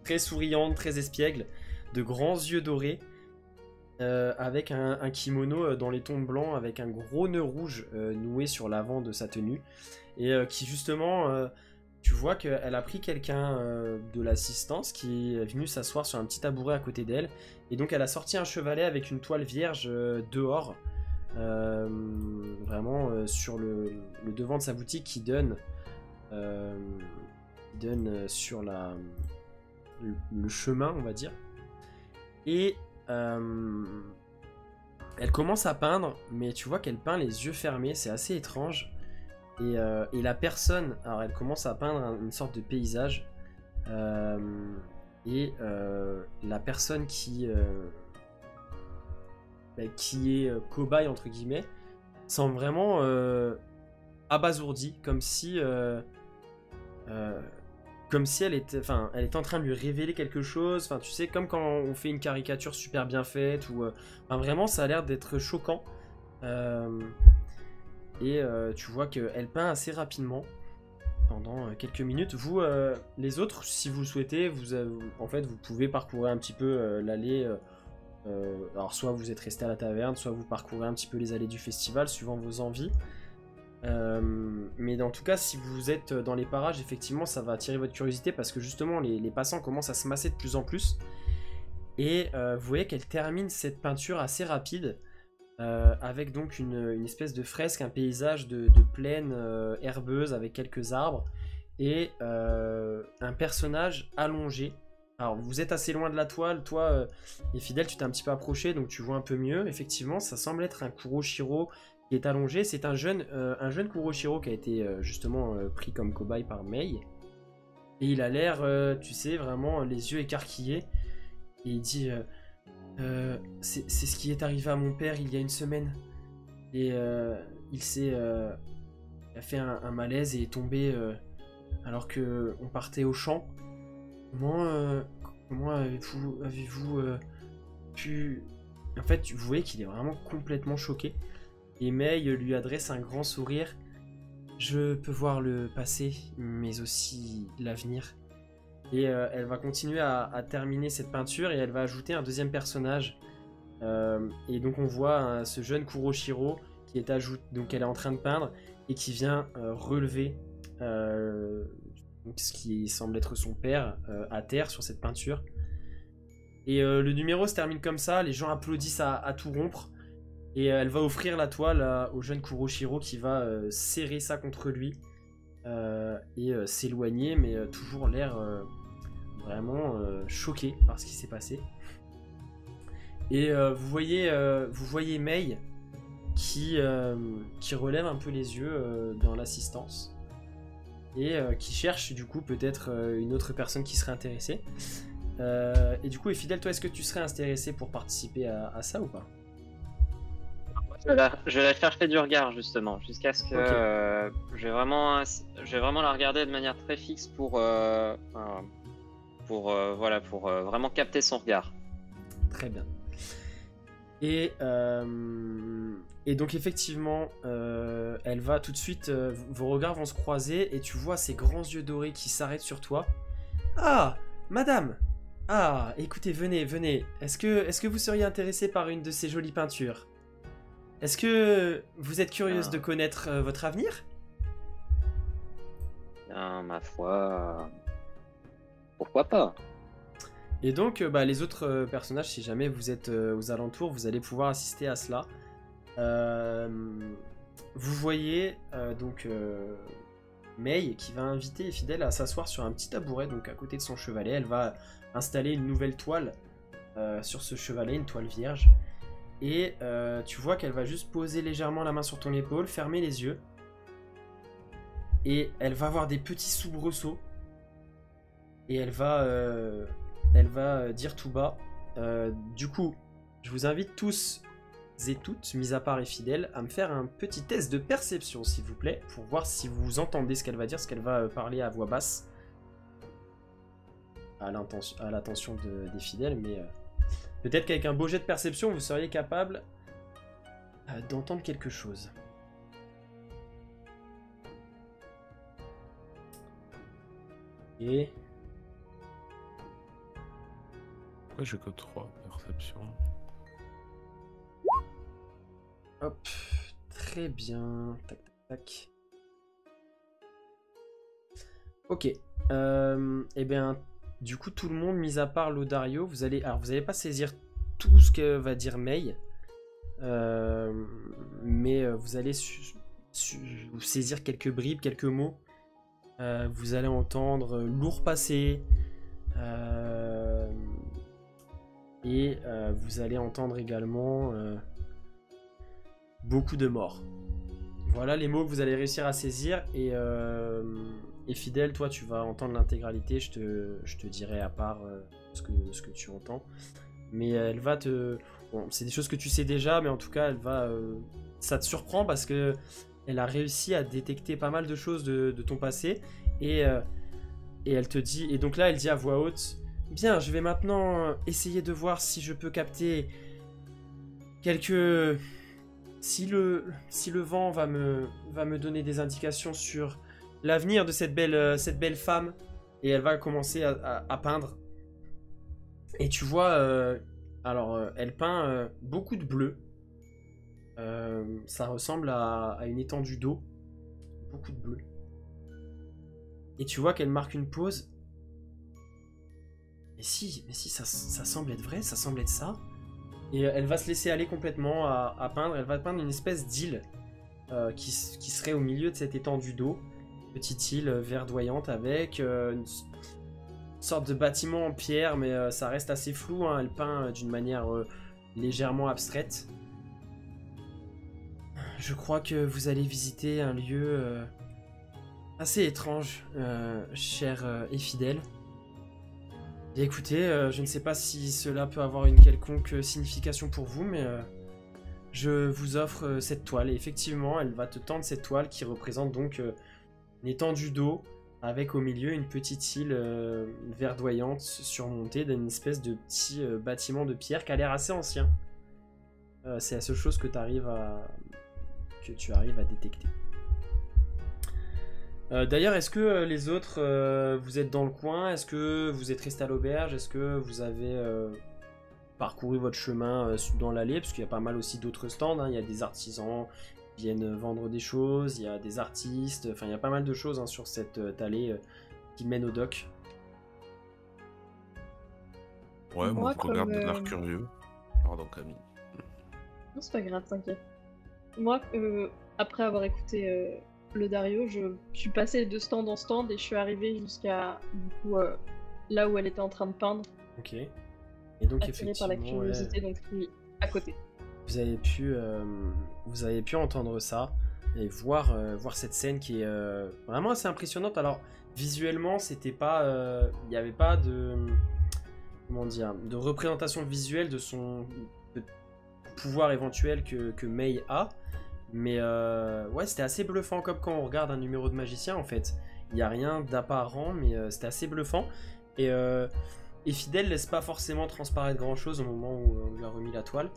A: très souriante, très espiègle, de grands yeux dorés, avec un kimono dans les tons blancs, avec un gros nœud rouge noué sur l'avant de sa tenue, et qui justement, tu vois qu'elle a pris quelqu'un de l'assistance qui est venu s'asseoir sur un petit tabouret à côté d'elle, et donc elle a sorti un chevalet avec une toile vierge dehors, vraiment sur le devant de sa boutique qui donne sur le chemin, on va dire. Et elle commence à peindre, mais tu vois qu'elle peint les yeux fermés, c'est assez étrange. Et la personne, alors elle commence à peindre une sorte de paysage, et la personne qui est cobaye entre guillemets semble vraiment abasourdie, comme si elle était en train de lui révéler quelque chose. Enfin, tu sais, comme quand on fait une caricature super bien faite, ou vraiment, ça a l'air d'être choquant. Tu vois qu'elle peint assez rapidement pendant quelques minutes. Vous, les autres, si vous le souhaitez, en fait, vous pouvez parcourir un petit peu l'allée. Alors, soit vous êtes resté à la taverne, soit vous parcourez un petit peu les allées du festival, suivant vos envies. Mais en tout cas, si vous êtes dans les parages, effectivement, ça va attirer votre curiosité parce que justement, les passants commencent à se masser de plus en plus. Et vous voyez qu'elle termine cette peinture assez rapide, avec donc une espèce de fresque, un paysage de plaine herbeuse avec quelques arbres et un personnage allongé. Alors, vous êtes assez loin de la toile, toi, Fidèle, tu t'es un petit peu approché, donc tu vois un peu mieux. Effectivement, ça semble être un Kuroshiro qui est allongé. C'est un jeune Kuroshiro qui a été justement pris comme cobaye par Mei. Et il a l'air, tu sais, vraiment les yeux écarquillés. Et il dit c'est ce qui est arrivé à mon père il y a une semaine. Et il a fait un malaise et est tombé alors que on partait au champ. Comment avez-vous pu... En fait, vous voyez qu'il est vraiment complètement choqué. Et Mei lui adresse un grand sourire. Je peux voir le passé, mais aussi l'avenir. Et elle va continuer à terminer cette peinture et elle va ajouter un deuxième personnage. Et donc on voit ce jeune Kuroshiro donc elle est en train de peindre et qui vient relever donc ce qui semble être son père à terre sur cette peinture. Et le numéro se termine comme ça, les gens applaudissent à tout rompre. Et elle va offrir la toile au jeune Kuroshiro qui va serrer ça contre lui et s'éloigner, mais toujours l'air vraiment choqué par ce qui s'est passé. Et vous voyez Mei qui relève un peu les yeux dans l'assistance et qui cherche du coup peut-être une autre personne qui serait intéressée. Et du coup, Fidèle, toi, est-ce que tu serais intéressé pour participer à ça ou pas?
F: Je vais la chercher du regard justement, jusqu'à ce que je vais vraiment la regarder de manière très fixe pour vraiment capter son regard.
A: Très bien. Et donc effectivement, elle va tout de suite, vos regards vont se croiser et tu vois ses grands yeux dorés qui s'arrêtent sur toi. Ah, madame! Ah, écoutez, venez. Est-ce que vous seriez intéressé par une de ces jolies peintures? Est-ce que vous êtes curieuse de connaître votre avenir?
F: Bien, ma foi, pourquoi pas?
A: Et donc, les autres personnages, si jamais vous êtes aux alentours, vous allez pouvoir assister à cela. Vous voyez Mei qui va inviter Fidèle à s'asseoir sur un petit tabouret, donc à côté de son chevalet. Elle va installer une nouvelle toile sur ce chevalet, une toile vierge. Et tu vois qu'elle va juste poser légèrement la main sur ton épaule, fermer les yeux. Et elle va avoir des petits soubresauts. Et elle va dire tout bas. Du coup, je vous invite tous et toutes, mis à part et Fidèle, à me faire un petit test de perception, s'il vous plaît, pour voir si vous entendez ce qu'elle va dire, ce qu'elle va parler à voix basse. À l'attention des fidèles, mais peut-être qu'avec un beau jet de perception, vous seriez capable d'entendre quelque chose. Et...
C: Pourquoi j'ai que 3 perceptions?
A: Hop, très bien. Tac, tac, tac. Ok. Eh bien, du coup, tout le monde, mis à part Lodario, vous allez pas saisir tout ce que va dire Mei, mais vous allez saisir quelques bribes, quelques mots. Vous allez entendre lourd passé, et vous allez entendre également beaucoup de morts. Voilà les mots que vous allez réussir à saisir. Et Fidèle, toi tu vas entendre l'intégralité, je te dirai à part ce que tu entends. Mais elle va te... Bon, c'est des choses que tu sais déjà, mais en tout cas, elle va... ça te surprend parce que elle a réussi à détecter pas mal de choses de ton passé. Et elle te dit... Et donc là, elle dit à voix haute, bien, je vais maintenant essayer de voir si je peux capter quelques... Si le vent va me donner des indications sur l'avenir de cette belle femme, et elle va commencer à peindre. Et tu vois, elle peint beaucoup de bleu. Ça ressemble à une étendue d'eau. Beaucoup de bleu. Et tu vois qu'elle marque une pause. Mais si, ça semble être vrai, ça semble être ça. Et elle va se laisser aller complètement à peindre. Elle va peindre une espèce d'île qui serait au milieu de cette étendue d'eau. Petite île verdoyante avec une sorte de bâtiment en pierre, mais ça reste assez flou. Hein. Elle peint d'une manière légèrement abstraite. Je crois que vous allez visiter un lieu assez étrange, cher et fidèle. Et écoutez, je ne sais pas si cela peut avoir une quelconque signification pour vous, mais je vous offre cette toile. Et effectivement, elle va te tendre cette toile qui représente donc une étendue d'eau avec au milieu une petite île verdoyante surmontée d'une espèce de petit bâtiment de pierre qui a l'air assez ancien. C'est la seule chose que tu arrives à détecter. D'ailleurs, est-ce que les autres, vous êtes dans le coin? Est-ce que vous êtes resté à l'auberge? Est-ce que vous avez parcouru votre chemin dans l'allée? Parce qu'il y a pas mal aussi d'autres stands, hein. Il y a des artisans qui viennent vendre des choses, il y a des artistes, enfin il y a pas mal de choses, hein, sur cette allée qui mène au dock.
C: Ouais, moi je regarde de l'air
E: comme,
C: curieux. Pardon Camille.
E: Non, c'est pas grave, t'inquiète. Moi, après avoir écouté le Dario, je suis passée de stand en stand et je suis arrivée jusqu'à du coup là où elle était en train de peindre,
A: Ok. Et donc
E: attirée par la
A: effectivement, ouais,
E: curiosité, donc je suis à côté.
A: vous avez pu entendre ça et voir cette scène qui est vraiment assez impressionnante. Alors visuellement, c'était pas, il n'y avait pas de, comment dire, de représentation visuelle de son pouvoir éventuel que Mei a, mais ouais, c'était assez bluffant comme quand on regarde un numéro de magicien en fait. Il n'y a rien d'apparent, mais c'était assez bluffant. Et Fidèle laisse pas forcément transparaître grand chose au moment où on lui a remis la toile.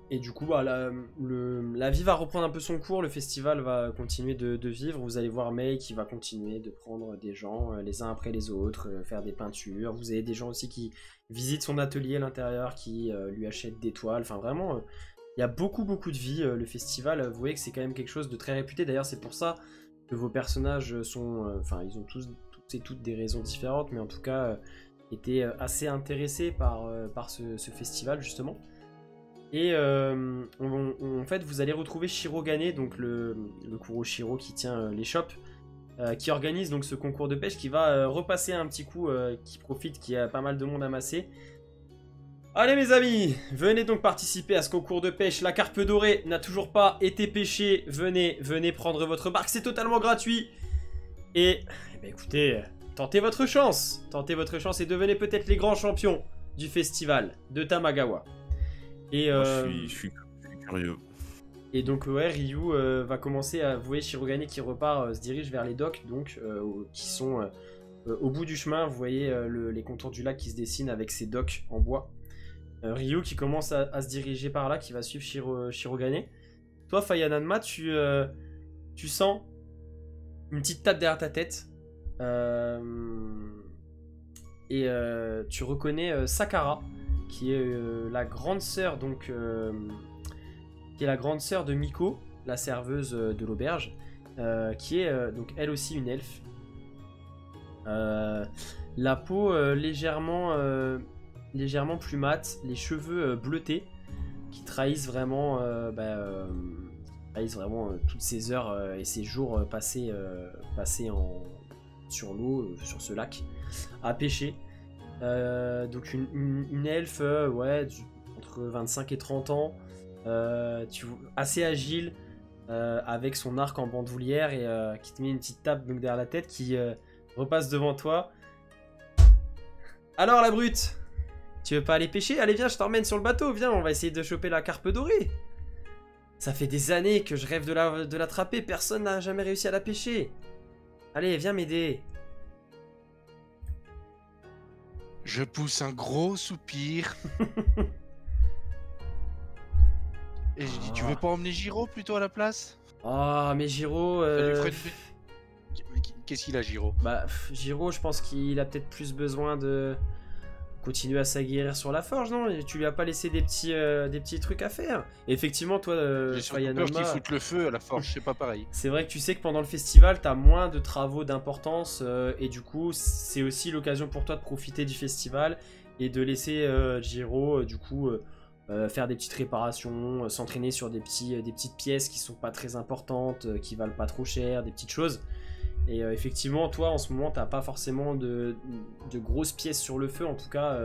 A: Et du coup, bah, la vie va reprendre un peu son cours, le festival va continuer de vivre. Vous allez voir Mei qui va continuer de prendre des gens les uns après les autres, faire des peintures. Vous avez des gens aussi qui visitent son atelier à l'intérieur, qui lui achètent des toiles. Enfin, vraiment, il y a beaucoup de vie. Le festival, vous voyez que c'est quand même quelque chose de très réputé. D'ailleurs, c'est pour ça que vos personnages sont... Enfin, ils ont tous et toutes des raisons différentes, mais en tout cas, étaient assez intéressés par ce festival, justement. Et en fait, vous allez retrouver Shirogane, donc le Kuroshiro qui tient l'échoppe, qui organise donc ce concours de pêche, qui va repasser un petit coup, qui profite qu'il y a pas mal de monde amassé. Allez mes amis, venez donc participer à ce concours de pêche. La carpe dorée n'a toujours pas été pêchée. Venez prendre votre barque, c'est totalement gratuit. Et ben écoutez, tentez votre chance et devenez peut-être les grands champions du festival de Tamagawa. Et
C: Moi, je suis curieux.
A: et donc ouais, Ryu va commencer à... Vous voyez Shirogane qui repart, se dirige vers les docks, donc qui sont au bout du chemin. Vous voyez les contours du lac qui se dessinent avec ces docks en bois. Ryu qui commence à se diriger par là, qui va suivre Shirogane. Toi, Fayananma, tu sens une petite tape derrière ta tête. Et tu reconnais Sakara, qui est la grande sœur, donc qui est la grande sœur de Miko, la serveuse de l'auberge, qui est donc elle aussi une elfe. La peau légèrement plus mate, les cheveux bleutés, qui trahissent vraiment, toutes ces heures et ces jours passés sur l'eau, sur ce lac, à pêcher. Donc une elfe, entre 25 et 30 ans, assez agile, avec son arc en bandoulière et qui te met une petite tape donc, derrière la tête, qui repasse devant toi. Alors la brute, tu veux pas aller pêcher? Allez viens, je t'emmène sur le bateau, viens, on va essayer de choper la carpe dorée. Ça fait des années que je rêve de l'attraper, personne n'a jamais réussi à la pêcher. Allez, viens m'aider.
D: Je pousse un gros soupir. Et je dis, tu veux pas emmener Giro plutôt à la place?
A: Ah, mais Giro...
D: Ça lui ferait Qu'est-ce qu'il a, Giro?
A: Bah, Giro, je pense qu'il a peut-être plus besoin de continuer à s'aguerrir sur la forge, non? Et tu lui as pas laissé des petits trucs à faire? Et effectivement, toi,
D: J'ai surtout peur qu'il foute le feu à la forge, c'est pas pareil.
A: C'est vrai que tu sais que pendant le festival, t'as moins de travaux d'importance, et du coup, c'est aussi l'occasion pour toi de profiter du festival et de laisser Giro, faire des petites réparations, s'entraîner sur des petites pièces qui sont pas très importantes, qui valent pas trop cher, des petites choses. Et effectivement, toi, en ce moment, t'as pas forcément de grosses pièces sur le feu. En tout cas,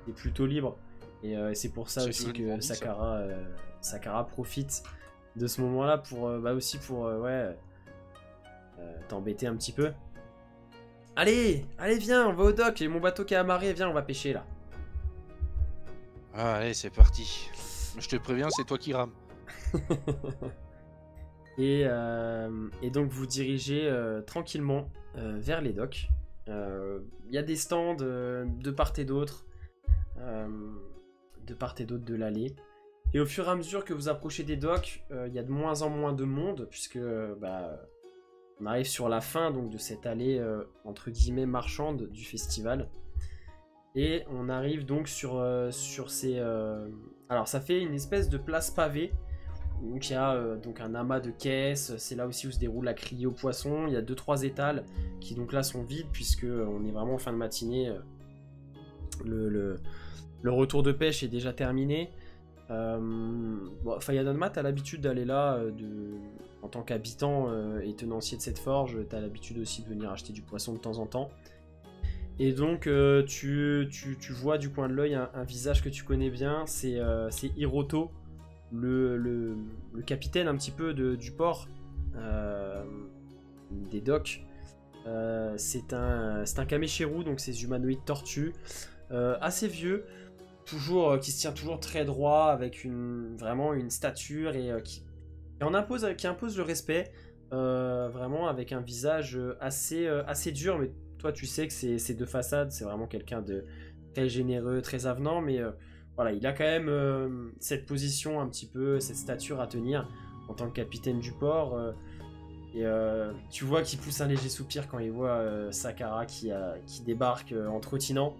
A: t'es plutôt libre. Et c'est pour ça aussi que Sakara profite de ce moment-là pour t'embêter un petit peu. Allez, viens, on va au dock. J'ai mon bateau qui est amarré. Viens, on va pêcher là.
D: Ah, allez, c'est parti. Je te préviens, c'est toi qui rames.
A: Et donc vous dirigez tranquillement vers les docks. Il y a des stands de part et d'autre de l'allée. Et au fur et à mesure que vous approchez des docks, il y a de moins en moins de monde, puisque on arrive sur la fin donc, de cette allée entre guillemets marchande du festival. Et on arrive donc sur ces... Alors ça fait une espèce de place pavée. Donc il y a donc un amas de caisses, c'est là aussi où se déroule la criée aux poissons. Il y a 2-3 étals qui donc là sont vides puisque on est vraiment en fin de matinée. le retour de pêche est déjà terminé. Bon, Fayadanma, t'as l'habitude d'aller là en tant qu'habitant et tenancier de cette forge, t'as l'habitude aussi de venir acheter du poisson de temps en temps. Et donc tu vois du coin de l'œil un visage que tu connais bien, c'est Hiroto, le capitaine un petit peu du port, des docks. C'est un Kameshiru, donc ces humanoïdes tortues, assez vieux, qui se tient toujours très droit, avec vraiment une stature et qui impose le respect, vraiment avec un visage assez dur, mais toi tu sais que c'est de façade, c'est vraiment quelqu'un de très généreux, très avenant, mais voilà, il a quand même cette position un petit peu, cette stature à tenir en tant que capitaine du port, et tu vois qu'il pousse un léger soupir quand il voit Sakara qui débarque en trottinant.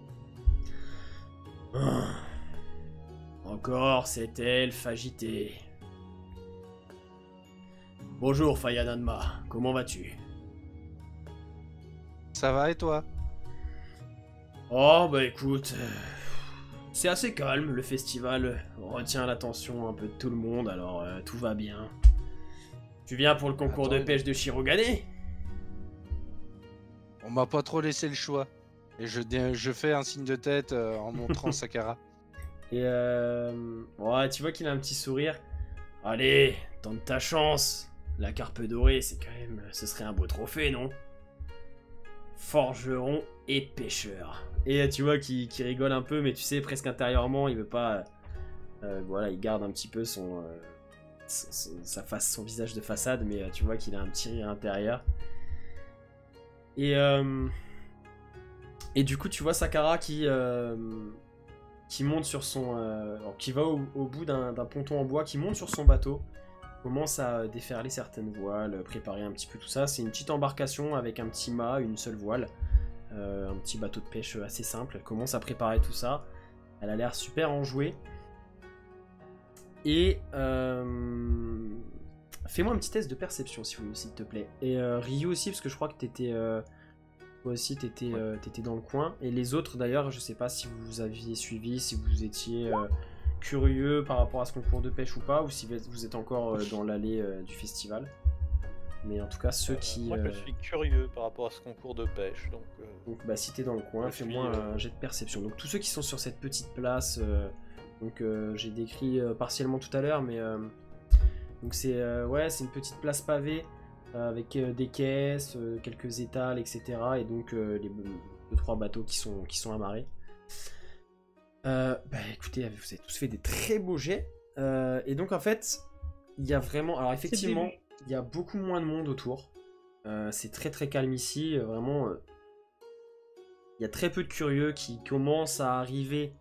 A: Encore cet elfe agité. Bonjour Fayadanma, comment vas-tu?
D: Ça va et toi?
A: Oh bah écoute, c'est assez calme, le festival retient l'attention un peu de tout le monde, alors tout va bien. Tu viens pour le concours de pêche de Shirogane?
D: On m'a pas trop laissé le choix. Et je fais un signe de tête en montrant Sakara.
A: Et ouais, tu vois qu'il a un petit sourire. Allez, tente ta chance. La carpe dorée, c'est quand même... Ce serait un beau trophée, non? Forgeron et pêcheur. Et tu vois qu'il rigole un peu, mais tu sais, presque intérieurement, il veut pas... voilà, il garde un petit peu son visage de façade, mais tu vois qu'il a un petit rire intérieur. Et du coup, tu vois Sakara qui monte sur son... qui va au bout d'un ponton en bois, qui monte sur son bateau, commence à déferler certaines voiles, préparer un petit peu tout ça. C'est une petite embarcation avec un petit mât, une seule voile, un petit bateau de pêche assez simple. Elle commence à préparer tout ça. Elle a l'air super enjouée. Et fais-moi un petit test de perception, s'il te plaît. Et Ryu aussi, parce que je crois que t'étais... toi aussi, t'étais dans le coin. Et les autres, d'ailleurs, je sais pas si vous aviez suivi, si vous étiez curieux par rapport à ce concours de pêche ou pas, ou si vous êtes encore dans l'allée du festival. Mais en tout cas, ceux qui...
B: Moi, je suis curieux par rapport à ce concours de pêche. Donc
A: bah, si t'es dans le coin, fais-moi un jet de perception. Donc, tous ceux qui sont sur cette petite place, j'ai décrit partiellement tout à l'heure, mais... donc, c'est une petite place pavée, avec des caisses, quelques étals, etc. Et donc les 2-3 bateaux qui sont amarrés. Bah écoutez, vous avez tous fait des très beaux jets. Et donc en fait, il y a vraiment... Alors effectivement, il y a beaucoup moins de monde autour. C'est très très calme ici. Vraiment, il y a très peu de curieux qui commencent à arriver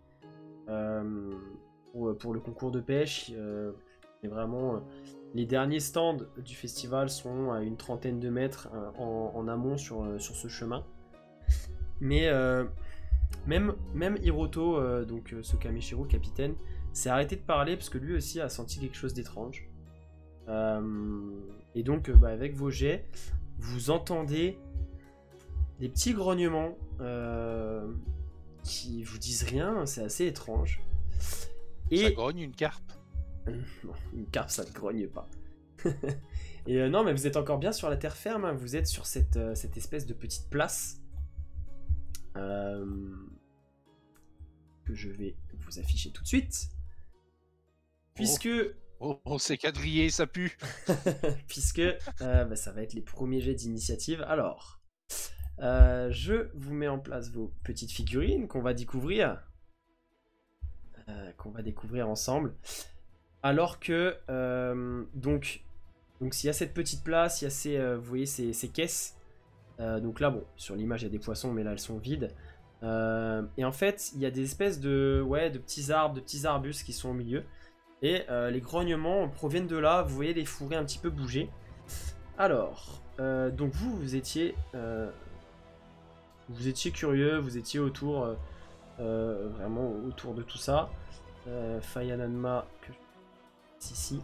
A: pour le concours de pêche. Et vraiment... les derniers stands du festival sont à une trentaine de mètres en amont sur ce chemin. Mais même Hiroto, donc ce Kameshiru capitaine, s'est arrêté de parler parce que lui aussi a senti quelque chose d'étrange. Et donc avec vos jets, vous entendez des petits grognements qui vous disent rien, c'est assez étrange. Et...
D: Ça grogne une carpe?
A: Non, une carpe ça ne grogne pas. Et non, mais vous êtes encore bien sur la terre ferme, hein. Vous êtes sur cette espèce de petite place que je vais vous afficher tout de suite. Puisque...
D: on s'est quadrillé, ça pue.
A: Puisque ça va être les premiers jets d'initiative. Alors, je vous mets en place vos petites figurines qu'on va découvrir. Ensemble. Alors que, donc s'il y a cette petite place, il y a vous voyez ces caisses. Donc là, bon, sur l'image, il y a des poissons, mais là, elles sont vides. Et en fait, il y a des espèces de petits arbres, de petits arbustes qui sont au milieu. Et les grognements proviennent de là. Vous voyez les fourrés un petit peu bouger. Alors, donc vous étiez curieux, vous étiez autour, vraiment autour de tout ça. Fayadanma, ici.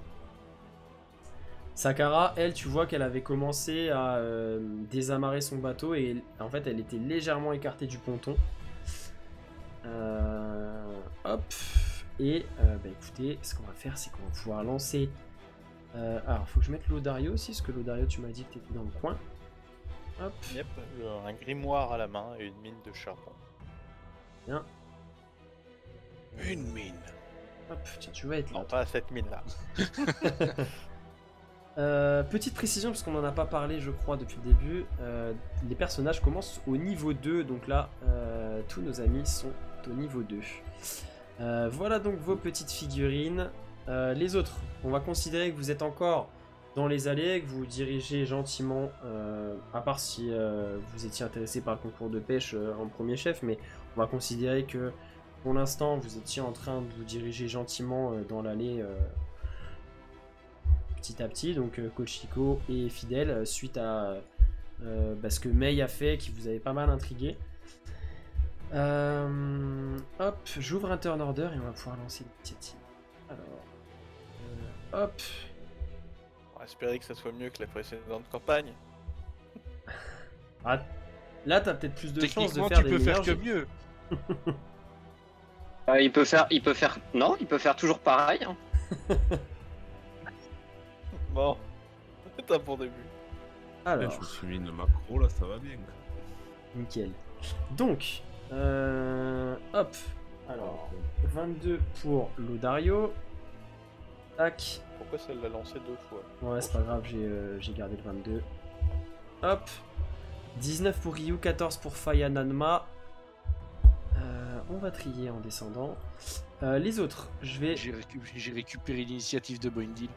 A: Sakara, elle, tu vois qu'elle avait commencé à désamarrer son bateau et en fait elle était légèrement écartée du ponton. hop. Et écoutez, ce qu'on va faire, c'est qu'on va pouvoir lancer. Alors, faut que je mette l'Odario aussi, parce que l'Odario, tu m'as dit que t'étais dans le coin. Hop.
B: Yep, un grimoire à la main et une mine de charbon.
A: Bien.
D: Une mine.
A: Hop, tiens, tu vas être là.
B: Non, pas à cette mine-là.
A: Petite précision, parce qu'on n'en a pas parlé, je crois, depuis le début. Les personnages commencent au niveau 2, donc là, tous nos amis sont au niveau 2. Voilà donc vos petites figurines. Les autres, on va considérer que vous êtes encore dans les allées, que vous dirigez gentiment, à part si vous étiez intéressé par le concours de pêche en premier chef, mais on va considérer que pour l'instant vous étiez en train de vous diriger gentiment dans l'allée petit à petit, donc Kochiko et Fidèle, suite à ce que Mei a fait, qui vous avait pas mal intrigué. Hop, j'ouvre un turn order et on va pouvoir lancer l'initiative. Alors, hop.
B: On va espérer que ça soit mieux que la précédente campagne.
A: Ah, là, t'as peut-être plus de chances de
D: Techniquement,
A: faire
D: tu
A: des
D: peux faire
A: meilleurs
D: que
A: jets.
D: mieux.
F: Il peut faire. Non, il peut faire toujours pareil. Hein.
B: Bon, c'est un bon début.
A: Alors,
C: Je me suis mis une macro là, ça va bien.
A: nickel. Donc, hop. Alors, 22 pour l'Odario. Tac.
B: Pourquoi ça l'a lancé 2 fois?
A: Ouais, c'est pas grave, j'ai gardé le 22. Hop. 19 pour Ryu, 14 pour Faya Nanma. On va trier en descendant. Les autres, je vais...
D: J'ai récupéré l'initiative de Boindil.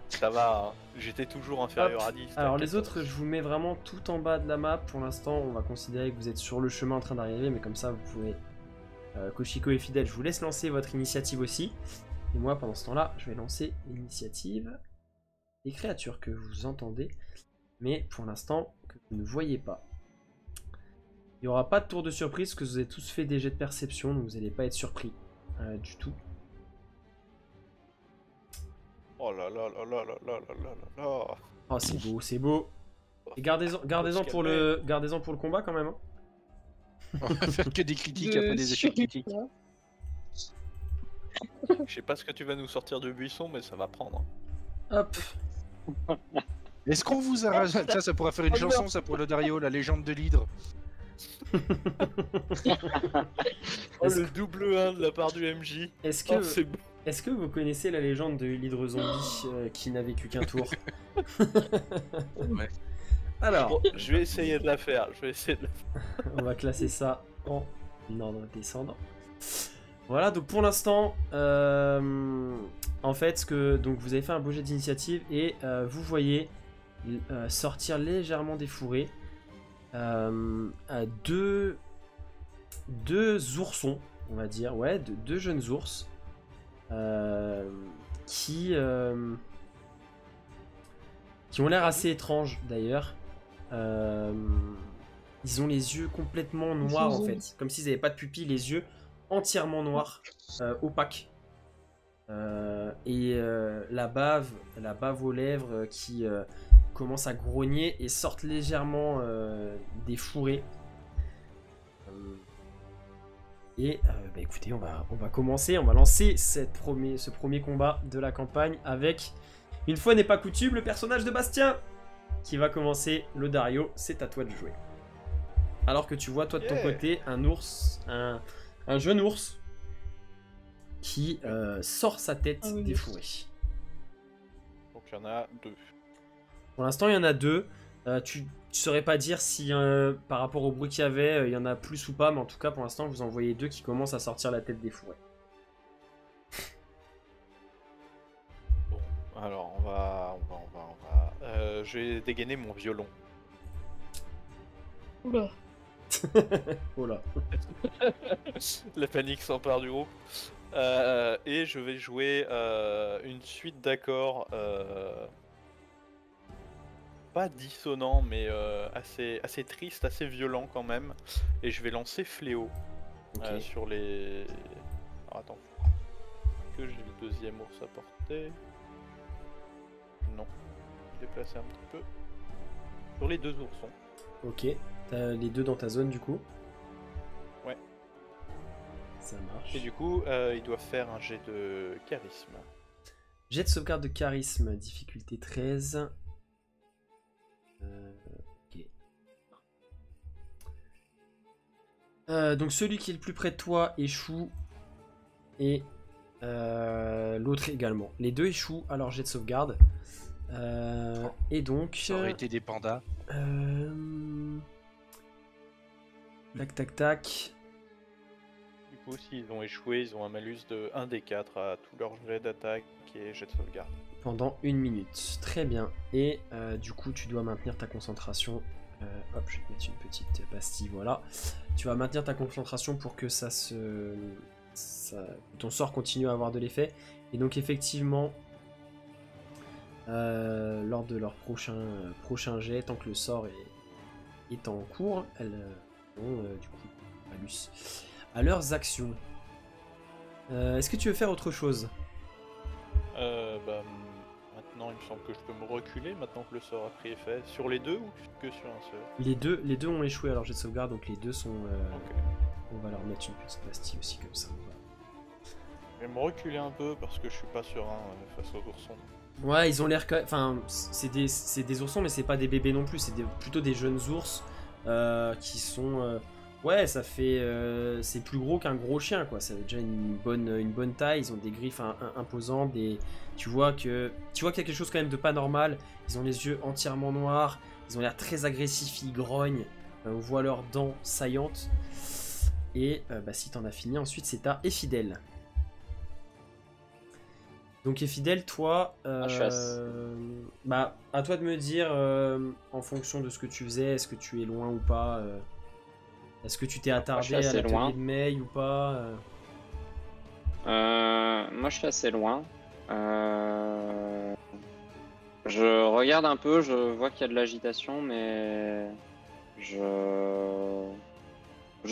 B: Ça va, hein. J'étais toujours inférieur
A: Hop.
B: à 10.
A: Alors
B: t'inquiète,
A: les
B: ça
A: autres,
B: va.
A: je vous mets vraiment tout en bas de la map. Pour l'instant, on va considérer que vous êtes sur le chemin en train d'arriver, mais comme ça, vous pouvez... Kochiko et Fidèle, je vous laisse lancer votre initiative aussi. Et moi, pendant ce temps-là, je vais lancer l'initiative des créatures que vous entendez, mais pour l'instant, que vous ne voyez pas. Il n'y aura pas de tour de surprise, parce que vous avez tous fait des jets de perception, donc vous n'allez pas être surpris du tout.
B: Oh là là là là là là là là là là.
A: Oh, c'est beau, c'est beau. Et gardez-en pour le combat quand même. Hein.
D: On va faire que des critiques
E: De
D: après des échecs critiques.
E: surcroît.
B: Je sais pas ce que tu vas nous sortir du buisson, mais ça va prendre.
A: Hop.
D: Est-ce qu'on vous a rajouté ça pourrait faire une chanson, ça pour le Dario, la légende de l'hydre.
B: Oh, le double 1 de la part du MJ.
A: Est-ce
B: Oh,
A: que,
B: c'est beau.
A: est-ce que vous connaissez la légende de l'hydre zombie qui n'a vécu qu'un tour?
D: Ouais.
A: Alors,
B: Bon, je vais essayer de la faire.
A: on va classer ça en ordre descendant. Voilà, donc pour l'instant, en fait, donc vous avez fait un beau jet d'initiative et vous voyez sortir légèrement des fourrés deux oursons, on va dire, ouais, deux jeunes ours qui ont l'air assez étranges d'ailleurs. Ils ont les yeux complètement noirs en fait, comme s'ils n'avaient pas de pupilles, les yeux entièrement noirs, opaques. Et la bave aux lèvres qui commence à grogner et sortent légèrement des fourrés. Écoutez, on va commencer, on va lancer ce premier combat de la campagne avec, une fois n'est pas coutume, le personnage de Bastien qui va commencer. L'Odario, c'est à toi de jouer. Alors que tu vois, toi de ton côté, un ours, un jeune ours qui sort sa tête des fourrés.
B: Donc il y en a 2.
A: Pour l'instant, il y en a 2. Tu saurais pas dire si par rapport au bruit qu'il y avait, il y en a plus ou pas, mais en tout cas, pour l'instant, vous en voyez 2 qui commencent à sortir la tête des fourrés.
B: Bon, alors on va. Je vais dégainer mon violon.
E: Oula.
A: Oh là.
B: La panique s'empare du groupe. Et je vais jouer une suite d'accords pas dissonant, mais assez triste, assez violent quand même. Et je vais lancer Fléau sur les... Alors, attends. Que j'ai le deuxième ours à portée. Non. Je vais déplacer un petit peu. Sur les 2 oursons.
A: Ok. T'as les 2 dans ta zone du coup.
B: Ouais.
A: Ça marche.
B: Et du coup, ils doivent faire un jet de charisme.
A: Jet de sauvegarde de charisme, difficulté 13. Ok. Donc celui qui est le plus près de toi échoue. Et l'autre également. Les deux échouent à leur jet de sauvegarde. Et donc...
D: Ça aurait été des pandas.
A: Tac tac tac.
B: Du coup, s'ils ont échoué, ils ont un malus de 1 des 4 à tout leur jet d'attaque et jet de sauvegarde.
A: Pendant 1 minute. Très bien. Et du coup, tu dois maintenir ta concentration. Hop, je vais te mettre une petite pastille, voilà. Tu vas maintenir ta concentration pour que ton sort continue à avoir de l'effet. Et donc effectivement, lors de leur prochain jet, tant que le sort est en cours, elles ont du coup malus. À leurs actions. Est-ce que tu veux faire autre chose?
B: Maintenant, il me semble que je peux me reculer maintenant que le sort a pris effet. Sur les deux ou que sur un seul?
A: Les deux ont échoué à leur jet de sauvegarde, donc les deux sont...
B: Ok.
A: On va leur mettre une petite pastille aussi comme ça.
B: Je vais me reculer un peu parce que je suis pas serein face aux oursons.
A: Ouais, ils ont l'air... Enfin, c'est des oursons, mais c'est pas des bébés non plus. C'est plutôt des jeunes ours qui sont... ouais, ça fait... c'est plus gros qu'un gros chien, quoi. Ça a déjà une bonne taille. Ils ont des griffes imposantes. Tu vois qu'il y a quelque chose quand même de pas normal. Ils ont les yeux entièrement noirs. Ils ont l'air très agressifs. Ils grognent. On voit leurs dents saillantes. Et si t'en as fini, ensuite c'est à Effidel. Donc Effidel, toi, à toi de me dire en fonction de ce que tu faisais, est-ce que tu es loin ou pas, est-ce que tu t'es attardé à l'atelier de Mei ou pas
F: Moi je suis assez loin. Je regarde un peu, je vois qu'il y a de l'agitation, mais je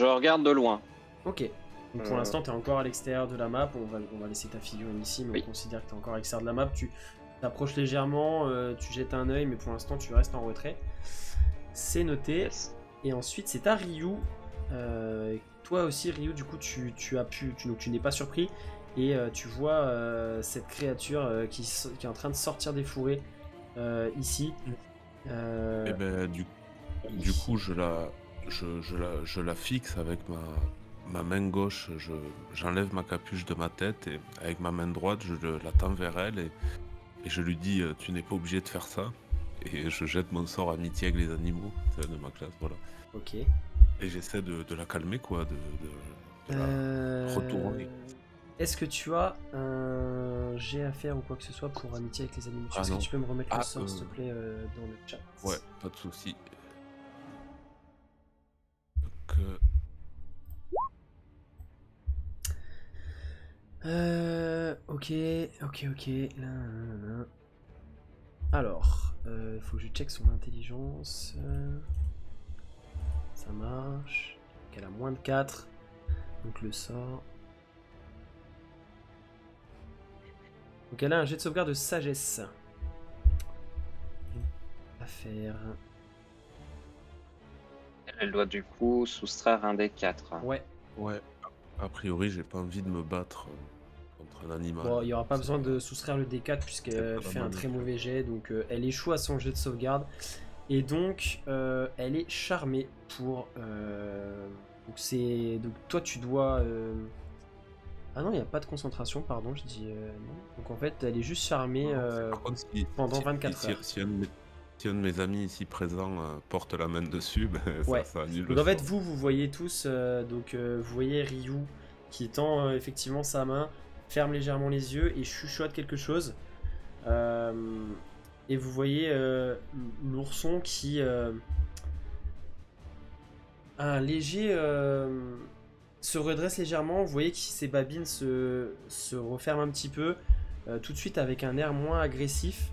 F: regarde de loin.
A: Ok. Donc pour l'instant, tu es encore à l'extérieur de la map. On va laisser ta figurine ici, mais
F: oui.
A: On considère que tu es encore à l'extérieur de la map. Tu t'approches légèrement, tu jettes un œil, mais pour l'instant, tu restes en retrait. C'est noté.
F: Yes.
A: Et ensuite, c'est à Ryu. Toi aussi, Ryu, du coup, tu n'es pas surpris. Et tu vois cette créature qui est en train de sortir des fourrés ici.
C: Et ben, du coup, je la fixe avec ma main gauche, j'enlève ma capuche de ma tête et avec ma main droite, je la tends vers elle et je lui dis tu n'es pas obligé de faire ça. Et je jette mon sort amitié avec les animaux de ma classe, voilà.
A: Ok.
C: Et j'essaie de la calmer, quoi, de la retourner.
A: Est-ce que tu as un jet à faire ou quoi que ce soit pour amitié avec les animaux? Est-ce que tu peux me remettre le sort, s'il te plaît, dans le chat?
C: Ouais, pas de souci.
A: Ok. Là. Alors, il faut que je check son intelligence. Ça marche. Elle a moins de 4. Donc le sort. Donc elle a un jet de sauvegarde de sagesse. À faire.
F: Elle doit du coup soustraire un des 4.
A: Ouais.
C: A priori, j'ai pas envie de me battre contre un animal.
A: Bon, il n'y aura pas besoin de soustraire le D4 puisqu'elle fait un très mauvais jet. Donc elle échoue à son jet de sauvegarde. Et donc elle est charmée pour... Donc toi tu dois... Ah non, il n'y a pas de concentration, pardon, je dis non. Donc en fait, elle est juste charmée pendant 24 heures.
C: Si un de mes amis ici présents porte la main dessus, ça annule le
A: Donc en fait,
C: sort.
A: vous voyez tous, vous voyez Ryu qui tend effectivement sa main, ferme légèrement les yeux et chuchote quelque chose. Et vous voyez l'ourson qui... un léger... se redresse légèrement, vous voyez que ses babines se referment un petit peu, tout de suite avec un air moins agressif,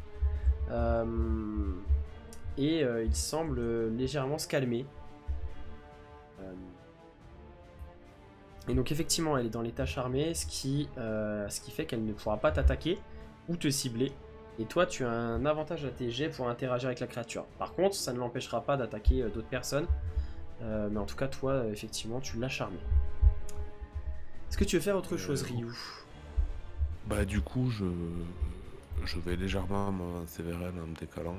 A: et il semble légèrement se calmer. Et donc effectivement elle est dans l'état charmé, ce qui fait qu'elle ne pourra pas t'attaquer ou te cibler, et toi tu as un avantage à tes jets pour interagir avec la créature. Par contre ça ne l'empêchera pas d'attaquer d'autres personnes, mais en tout cas toi effectivement tu l'as charmé. Est-ce que tu veux faire autre chose, Ryu?
C: Bah du coup, je vais légèrement m'avancer vers elle en me décalant.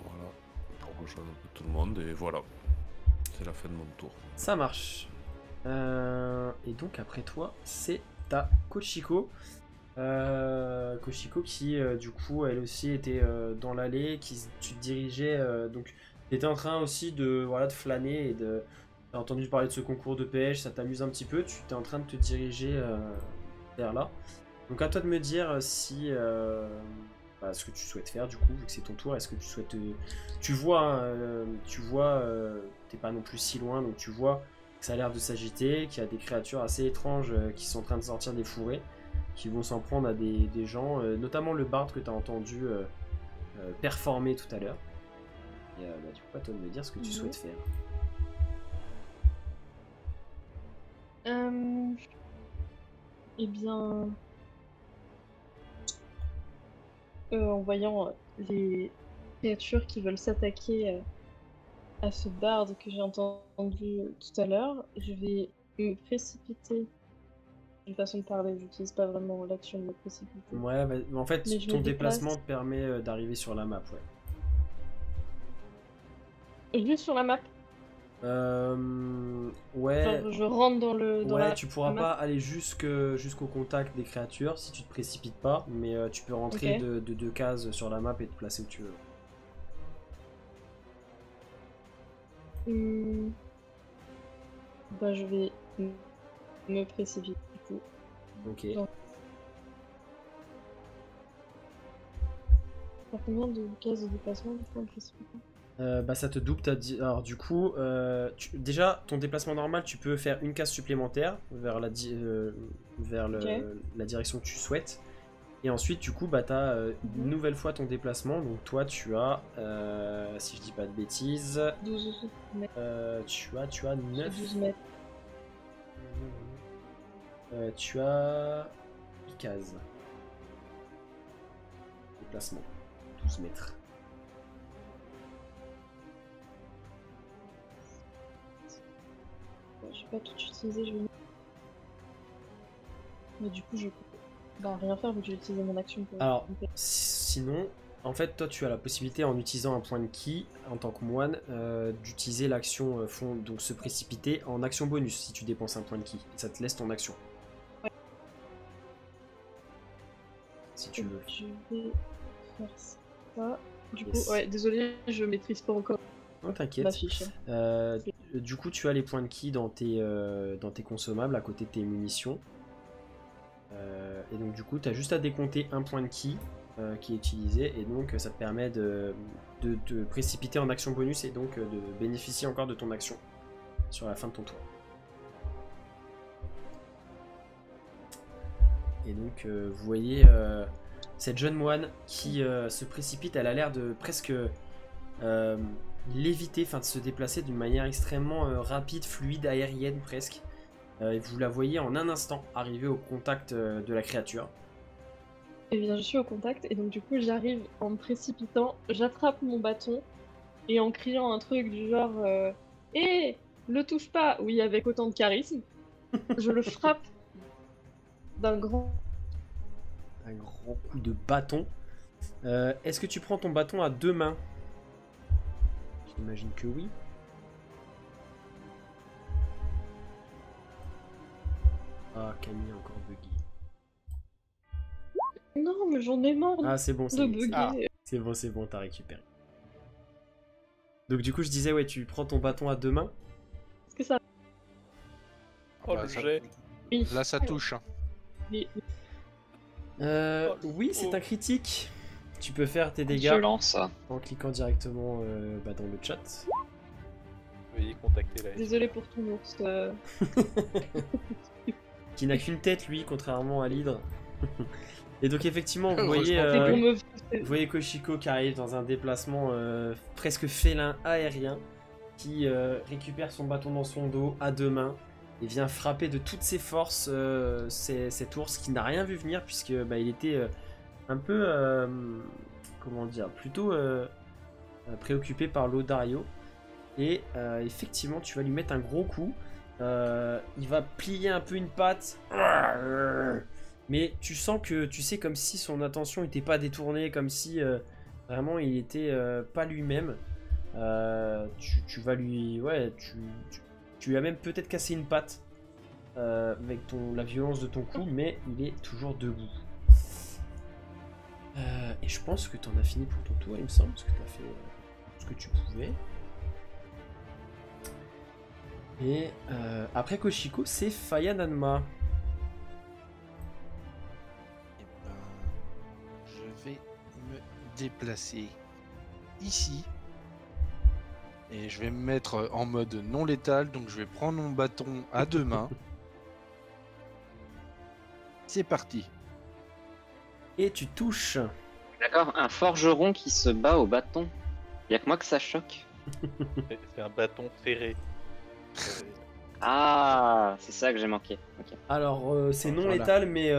C: Voilà, pour rejoindre un peu tout le monde, et voilà. C'est la fin de mon tour.
A: Ça marche. Et donc après toi, c'est ta Kochiko. Kochiko qui du coup elle aussi était dans l'allée, tu te dirigeais donc tu étais en train aussi de voilà de flâner et de t'as entendu parler de ce concours de pêche, ça t'amuse un petit peu, tu t'es en train de te diriger vers là. Donc à toi de me dire si ce que tu souhaites faire du coup vu que c'est ton tour. Est-ce que tu souhaites tu vois t'es pas non plus si loin, donc tu vois que ça a l'air de s'agiter, qu'il y a des créatures assez étranges qui sont en train de sortir des fourrés, qui vont s'en prendre à des gens, notamment le bard que tu as entendu performer tout à l'heure. Et du coup, à toi de me dire ce que tu souhaites faire.
E: Eh bien, en voyant les créatures qui veulent s'attaquer à ce barde que j'ai entendu tout à l'heure, je vais me précipiter. Une façon de parler, j'utilise pas vraiment l'action de me précipiter.
A: Ouais, bah, en fait,
E: Mais je
A: ton
E: me déplace.
A: déplacement te permet d'arriver sur la map, ouais.
E: Juste sur la map,
A: Ouais.
E: genre, je rentre dans la
A: Tu pourras
E: map.
A: pas aller jusqu'au contact des créatures si tu te précipites pas, mais tu peux rentrer
E: Ok.
A: de 2 cases sur la map et te placer où tu veux.
E: Bah, je vais me précipiter du coup.
A: Ok.
E: Donc, par combien de cases de déplacement du coup en précipitant?
A: Bah ça te double, alors du coup, déjà ton déplacement normal, tu peux faire une case supplémentaire vers la direction que tu souhaites. Et ensuite, du coup, bah t'as une nouvelle fois ton déplacement. Donc toi, tu as, si je dis pas de bêtises,
E: 12 mètres.
A: tu as 9.
E: 12 mètres.
A: Tu as 10 cases. Déplacement. 12 mètres.
E: Je vais pas tout utiliser, je vais. Mais du coup, je peux rien faire vu que j'ai utilisé mon action pour.
A: Alors, sinon, en fait, toi, tu as la possibilité, en utilisant un point de ki, en tant que moine, d'utiliser l'action donc se précipiter en action bonus si tu dépenses un point de ki. Ça te laisse ton action.
E: Ouais.
A: Si tu veux.
E: Je vais faire ça. Du
A: Yes.
E: coup, ouais, désolé, je maîtrise pas encore
A: Non,
E: ma
A: t'inquiète.
E: fiche.
A: Du coup, tu as les points de ki dans tes consommables à côté de tes munitions. Et donc, du coup, tu as juste à décompter un point de ki qui est utilisé. Et donc, ça te permet de te précipiter en action bonus et donc de bénéficier encore de ton action sur la fin de ton tour. Et donc, vous voyez cette jeune moine qui se précipite. Elle a l'air de presque léviter, enfin de se déplacer d'une manière extrêmement rapide, fluide, aérienne presque. Et vous la voyez en un instant arriver au contact de la créature.
E: Et bien, je suis au contact et donc du coup, j'arrive en me précipitant, j'attrape mon bâton et en criant un truc du genre hé, le touche pas, oui, avec autant de charisme, je le frappe d'un grand
A: coup de bâton. Est-ce que tu prends ton bâton à 2 mains? J'imagine que oui. Ah, Camille est encore buggy.
E: Non, mais j'en ai marre
A: Ah, c'est bon,
E: de bugger.
A: c'est bon, t'as récupéré. Donc du coup, je disais, ouais, tu prends ton bâton à 2 mains.
E: Est-ce que ça...
B: Oh
D: Bah,
B: le
D: ça-
B: jet.
E: Oui.
D: Là, ça touche.
E: Mais-
A: Oui, c'est un critique. Tu peux faire tes dégâts
F: Violence.
A: en cliquant directement dans le chat.
B: Veuillez contacter la
E: Désolé pour ton ours.
A: Qui n'a qu'une tête, lui, contrairement à l'hydre. Et donc, effectivement, vous
D: Heureusement.
A: voyez,
E: C'est pour me...
A: vous voyez Kochiko qui arrive dans un déplacement presque félin aérien, qui récupère son bâton dans son dos à 2 mains et vient frapper de toutes ses forces cet ours qui n'a rien vu venir puisque il était un peu, comment dire, plutôt préoccupé par l'eau d'Ario. Et effectivement, tu vas lui mettre un gros coup. Il va plier un peu une patte. Mais tu sens que, tu sais, comme si son attention n'était pas détournée, comme si vraiment il était pas lui-même. Tu vas lui... Ouais, tu lui as même peut-être cassé une patte avec la violence de ton coup, mais il est toujours debout. Et je pense que tu en as fini pour ton tour, il me semble, parce que tu as fait ce que tu pouvais. Et après Koshiko, c'est Faya Nanma.
D: Eh ben, je vais me déplacer ici. Et je vais me mettre en mode non létal, donc je vais prendre mon bâton à deux mains. C'est parti.
A: Et tu touches.
F: D'accord, un forgeron qui se bat au bâton. Y'a que moi que ça choque.
B: C'est un bâton ferré.
F: Ah, c'est ça que j'ai manqué. Ok.
A: Alors, c'est non
D: Voilà.
A: létal, mais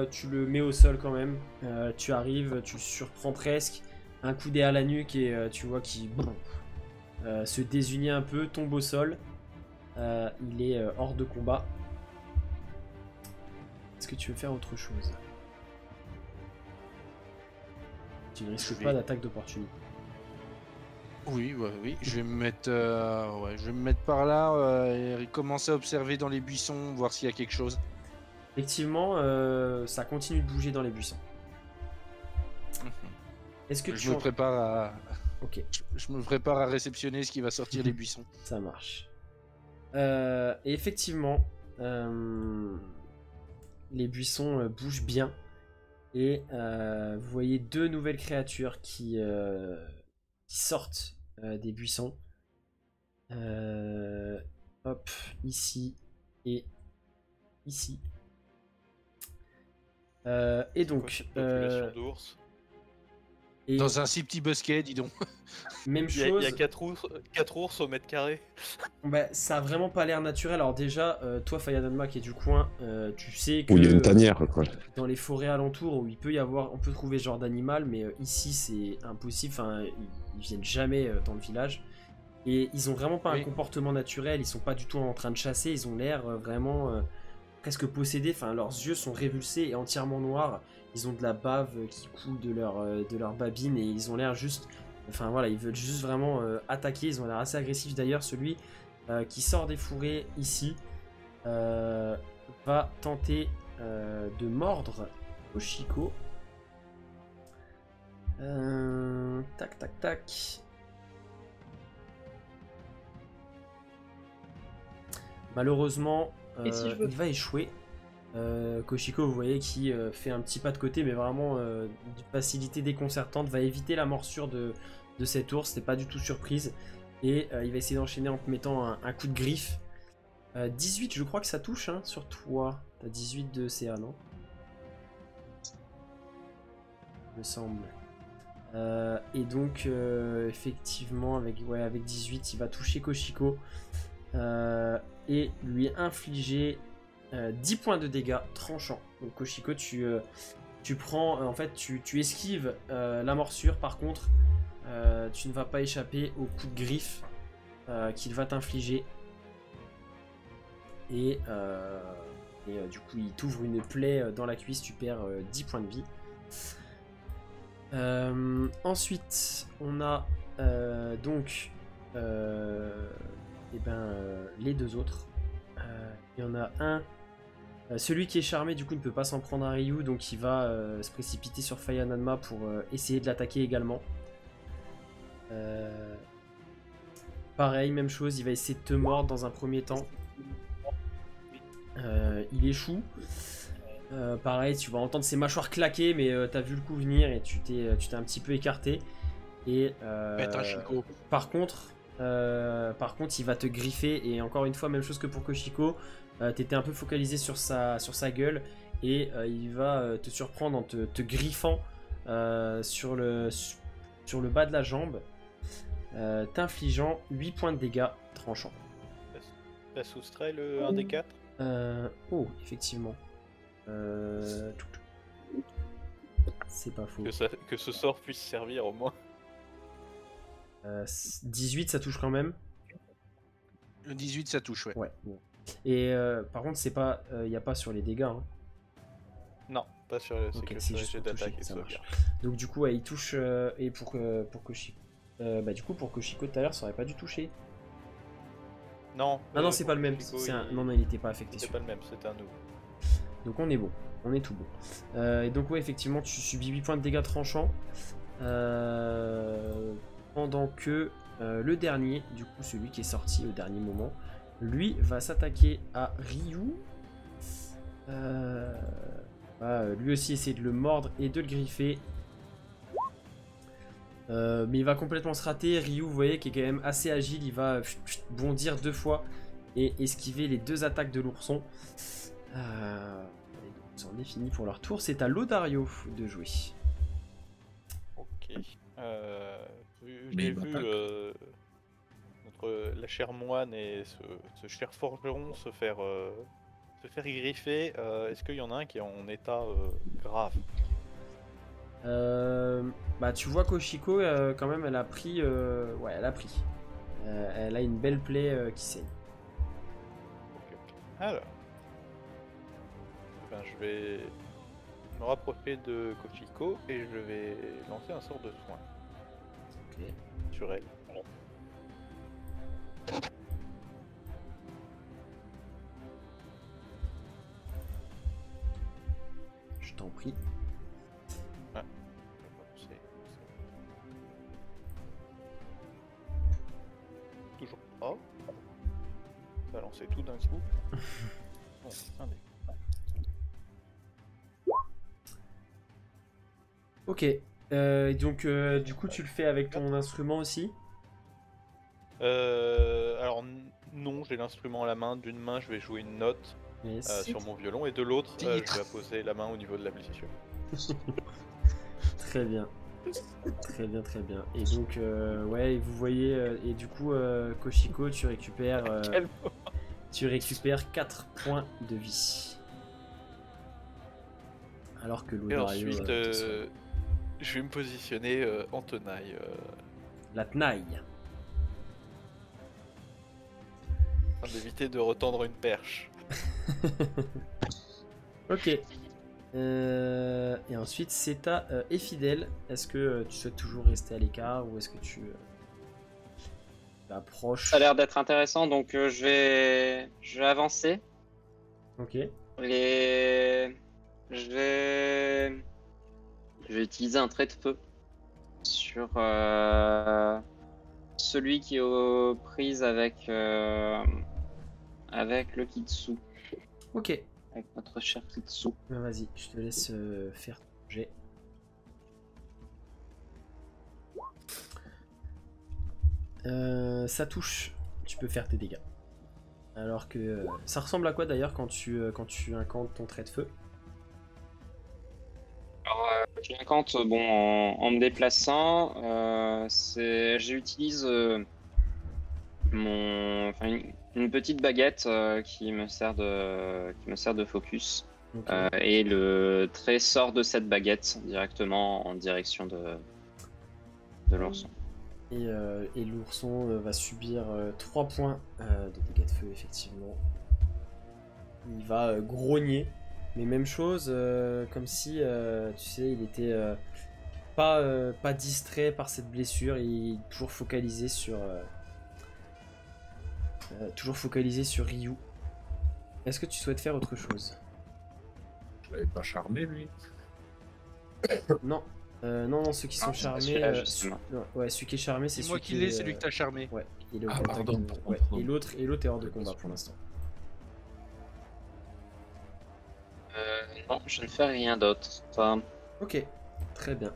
A: tu le mets au sol quand même. Tu arrives, tu le surprends presque. Un coup d'épée à la nuque et tu vois qu'il se désunit un peu, tombe au sol. Il est hors de combat. Est-ce que tu veux faire autre chose? Tu ne risques
D: Je
A: pas
D: vais-
A: d'attaque d'opportunité.
D: Oui, oui. Je vais me mettre, je vais me mettre par là et commencer à observer dans les buissons, voir s'il y a quelque chose.
A: Effectivement, ça continue de bouger dans les buissons. Est-ce que
D: Je
A: tu
D: me
A: en-
D: prépare à,
A: Ok,
D: je me prépare à réceptionner ce qui va sortir des buissons.
A: ça marche. Et effectivement, les buissons bougent bien. Et vous voyez deux nouvelles créatures qui sortent des buissons. Hop, ici et ici. Et donc,
B: Population d'ours.
A: et
D: Dans un si petit bosquet, dis donc.
A: même
B: Il y
A: chose.
B: a 4 ours au mètre carré.
A: Bah, ça a vraiment pas l'air naturel. Alors déjà, toi, Fayadanma qui est du coin, tu sais que
G: Où il y a une tanière, quoi.
A: dans les forêts alentours où il peut y avoir, on peut trouver ce genre d'animal, mais ici c'est impossible. Enfin, ils viennent jamais dans le village et ils ont vraiment pas un
D: Oui.
A: comportement naturel. Ils sont pas du tout en train de chasser. Ils ont l'air vraiment presque possédés. Enfin, leurs yeux sont révulsés et entièrement noirs. Ils ont de la bave qui coule de leur babine et ils ont l'air juste. Enfin voilà, ils veulent juste vraiment attaquer. Ils ont l'air assez agressifs. D'ailleurs, celui qui sort des fourrés ici va tenter de mordre Koshiko. Tac tac tac. Malheureusement,
E: Et si je veux-
A: il va échouer. Koshiko, vous voyez, qui fait un petit pas de côté, mais vraiment d'une facilité déconcertante, va éviter la morsure de cet ours. C'est pas du tout surprise. Et il va essayer d'enchaîner en te mettant un coup de griffe. 18, je crois que ça touche hein, sur toi. T'as 18 de CA, non? Il me semble. Et donc, effectivement, avec 18, il va toucher Koshiko. Et lui infliger 10 points de dégâts tranchants. Donc Koshiko, tu prends, en fait, tu esquives la morsure. Par contre, tu ne vas pas échapper au coup de griffe qu'il va t'infliger. Et du coup, il t'ouvre une plaie dans la cuisse. Tu perds 10 points de vie. Ensuite, on a donc les deux autres. Il y en a un. Celui qui est charmé, du coup, ne peut pas s'en prendre à Ryu, donc il va se précipiter sur Faya Nanma pour essayer de l'attaquer également. Pareil, même chose, il va essayer de te mordre dans un premier temps. Il échoue. Pareil, tu vas entendre ses mâchoires claquer, mais t'as vu le coup venir et tu t'es un petit peu écarté. Et
D: Pète un Chico.
A: par contre, il va te griffer. Et encore une fois, même chose que pour Koshiko, t'étais un peu focalisé sur sa gueule. Et il va te surprendre en te griffant sur le bas de la jambe, t'infligeant 8 points de dégâts tranchants.
B: T'as soustrait le 1 des 4.
A: Oh, effectivement. C'est pas faux.
B: Que ce sort puisse servir au moins.
A: 18, ça touche quand même.
D: Le 18, ça touche, ouais.
A: Ouais, bon. Et par contre, c'est pas, il n'y a pas sur les dégâts. Hein.
B: Non, pas sur c'est
A: Ok,
B: que
A: c'est
B: sur les
A: juste
B: jets
A: pour toucher,
B: d'attaque et de
A: ça marche.
B: sauvegarde.
A: Donc du coup, ouais, il touche et pour Koshiko, bah du coup pour Koshiko tout à l'heure, ça aurait pas dû toucher.
B: Non.
A: Ah non, c'est pas le même.
B: Koshiko,
A: Non, non, il était pas affecté.
B: C'est pas le même, c'était un nouveau.
A: Donc on est bon, on est tout bon. Et donc ouais, effectivement, tu subis 8 points de dégâts tranchants. Pendant que le dernier, du coup celui qui est sorti au dernier moment, lui va s'attaquer à Ryu. Va lui aussi essayer de le mordre et de le griffer. Mais il va complètement se rater. Ryu, vous voyez, qui est quand même assez agile, il va bondir 2 fois et esquiver les 2 attaques de l'ourson. Ils en est fini pour leur tour. C'est à Lodario de jouer.
B: Ok.
C: Mais
B: J'ai
C: il
B: vu
C: m'attaque.
B: la chère moine et ce cher forgeron se faire griffer. Est-ce qu'il y en a un qui est en état grave?
A: Bah tu vois Koshiko quand même elle a pris ouais elle a pris elle a une belle plaie qui saigne.
B: Ok. Alors. Ben, je vais me rapprocher de Koshiko et je vais lancer un sort de soin
A: Ok.
B: sur elle.
A: Je t'en prie.
B: Toujours pas. Ça va lancer tout d'un coup. Bon, attendez.
A: Ok. Donc du coup tu le fais avec ton instrument aussi.
B: Alors non, j'ai l'instrument à la main. D'une main, je vais jouer une note
A: Yes.
B: sur mon violon et de l'autre, je vais poser la main au niveau de la blessure.
A: Très bien. Très bien, très bien. Et donc ouais, vous voyez et du coup Koshiko, tu récupères
B: Quel
A: 4 points de vie. Alors que
B: Et
A: Lodario
B: ensuite,
A: te soigne.
B: je vais me positionner en tenaille.
A: La tenaille.
B: Afin d'éviter de retendre une perche.
A: Ok. Et ensuite, c'est à Effidel. Est-ce que tu souhaites toujours rester à l'écart ou est-ce que tu approches?
F: Ça a l'air d'être intéressant, donc je vais avancer.
A: Ok.
F: Je vais utiliser un trait de feu sur celui qui est aux prises avec le Kitsu,
A: Ok.
F: avec notre cher Kitsu.
A: Ben, vas-y, je te laisse faire ton jet. Ça touche. Tu peux faire tes dégâts. Alors que ça ressemble à quoi d'ailleurs quand tu incantes ton trait de feu?
F: Alors, je l'incante en me déplaçant. J'utilise une petite baguette qui me sert de focus.
A: Ok.
F: Et le trait sort de cette baguette directement en direction de l'ourson.
A: Et l'ourson va subir 3 points de dégâts de feu, effectivement. Il va grogner, mais même chose, comme si, tu sais, il était pas distrait par cette blessure, il est toujours focalisé sur Ryu. Est-ce que tu souhaites faire autre chose?
C: Je l'avais pas charmé, lui.
A: Non. Non, ceux qui sont
F: c'est pas
A: charmés.
F: celui-là, justement.
A: Ouais, celui qui est charmé, c'est
D: C'est moi
A: celui
D: qui l'ai, c'est lui que t'as charmé.
A: Ouais, il est au
C: Ah,
A: contact
C: pardon,
A: de-
C: pardon,
A: ouais.
C: pardon.
A: Et l'autre est hors de combat pour l'instant.
F: Non, je ne fais rien d'autre. Enfin,
A: Ok, très bien.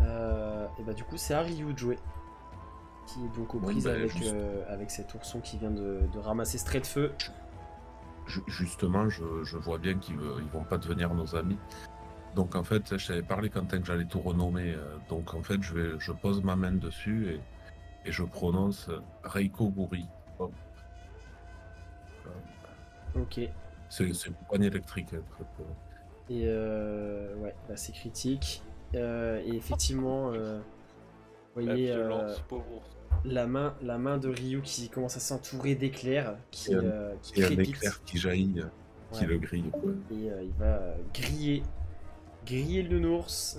A: Et bah du coup c'est à Ryu de jouer. Qui est donc aux
C: Bon,
A: prises
C: bah,
A: avec,
C: juste-
A: avec cet ourson qui vient de ramasser ce trait de feu.
C: Justement, je vois bien qu'ils vont pas devenir nos amis. Donc en fait, je t'avais parlé Quentin que j'allais tout renommer. Donc en fait, je pose ma main dessus et je prononce Reiko Guri. Bon.
A: Ok.
C: C'est une poigne électrique. Hein, très peu.
A: Et ouais, bah, c'est critique. Et effectivement, vous
B: La
A: voyez,
B: violence, pauvre ours.
A: la main de Ryu qui commence à s'entourer d'éclairs qui
C: Et un
A: crépitent.
C: éclair qui jaillit, qui
A: Ouais.
C: le grille. Ouais.
A: Et il va griller le nounours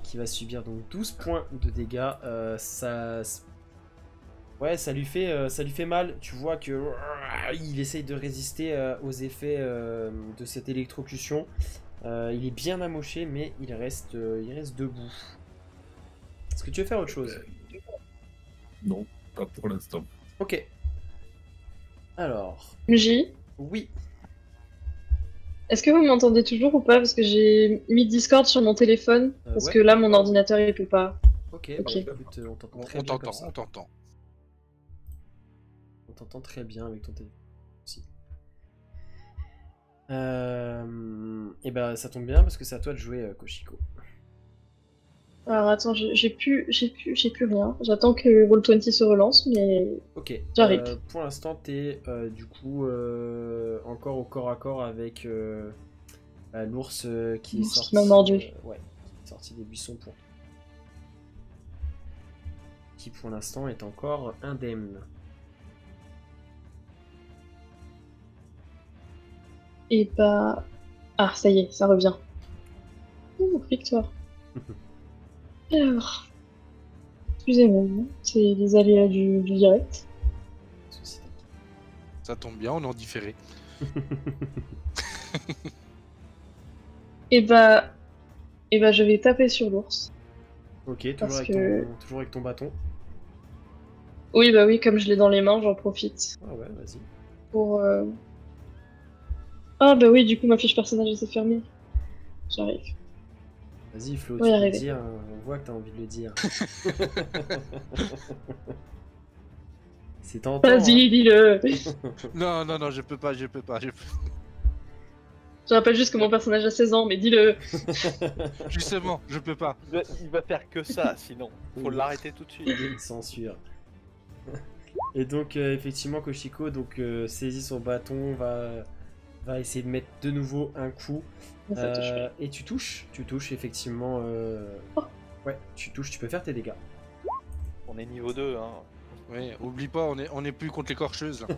A: qui va subir donc 12 points de dégâts. Ouais, ça lui fait mal. Tu vois que il essaye de résister aux effets de cette électrocution. Il est bien amoché, mais il reste debout. Est-ce que tu veux faire autre chose?
C: Non, pas pour l'instant.
A: Ok. Alors,
E: MJ,
A: oui.
E: est-ce que vous m'entendez toujours ou pas? Parce que j'ai mis Discord sur mon téléphone. Parce
A: Ouais.
E: que là, mon ordinateur, il peut pas.
A: Ok,
E: Ok.
A: bah, écoute, on t'entend très
D: On
A: bien comme
D: t'entend,
A: ça.
D: on t'entend.
A: On t'entend très bien avec ton téléphone aussi. Et ben ça tombe bien parce que c'est à toi de jouer, Koshiko.
E: Alors attends, j'ai plus rien. J'attends que Roll20 se relance, mais
A: Ok.
E: J'arrive.
A: Pour l'instant, t'es du coup encore au corps à corps avec l'ours qui est
E: L'ours qui
A: sorti.
E: m'a mordu.
A: Ouais, qui est sorti des buissons pour. Qui pour l'instant est encore indemne.
E: et bah. Ah, ça y est, ça revient. Ouh, victoire. Alors. Excusez-moi, hein, c'est les aléas du direct.
A: Souci.
D: Ça tombe bien, on est en différé.
E: Et bah. Et bah, je vais taper sur l'ours.
A: Ok, toujours
E: Parce
A: avec,
E: que-
A: toujours avec ton bâton.
E: Oui, bah oui, comme je l'ai dans les mains, j'en profite
A: Ah ouais, vas-y.
E: pour. Ah, bah oui, du coup, ma fiche personnage s'est fermée. J'arrive.
A: Vas-y, Flo,
E: On
A: tu
E: va y
A: peux le
E: arriver.
A: dire, hein, on voit que t'as envie de le dire. C'est tentant.
E: Vas-y, dis-le.
D: Non, non, non, je peux pas.
E: Je rappelle juste que mon personnage a 16 ans, mais dis-le.
D: Justement, je peux pas.
B: Il va faire que ça, sinon. Faut
A: Oui.
B: l'arrêter tout de suite.
A: Oui, censure. Et donc, effectivement, Koshiko saisit son bâton, va essayer de mettre de nouveau un coup.
E: Ça touche pas.
A: Et tu touches effectivement.
E: Oh.
A: Ouais, tu touches, tu peux faire tes dégâts.
B: On est niveau 2, hein.
D: Ouais, oublie pas, on est plus contre l'écorcheuse là.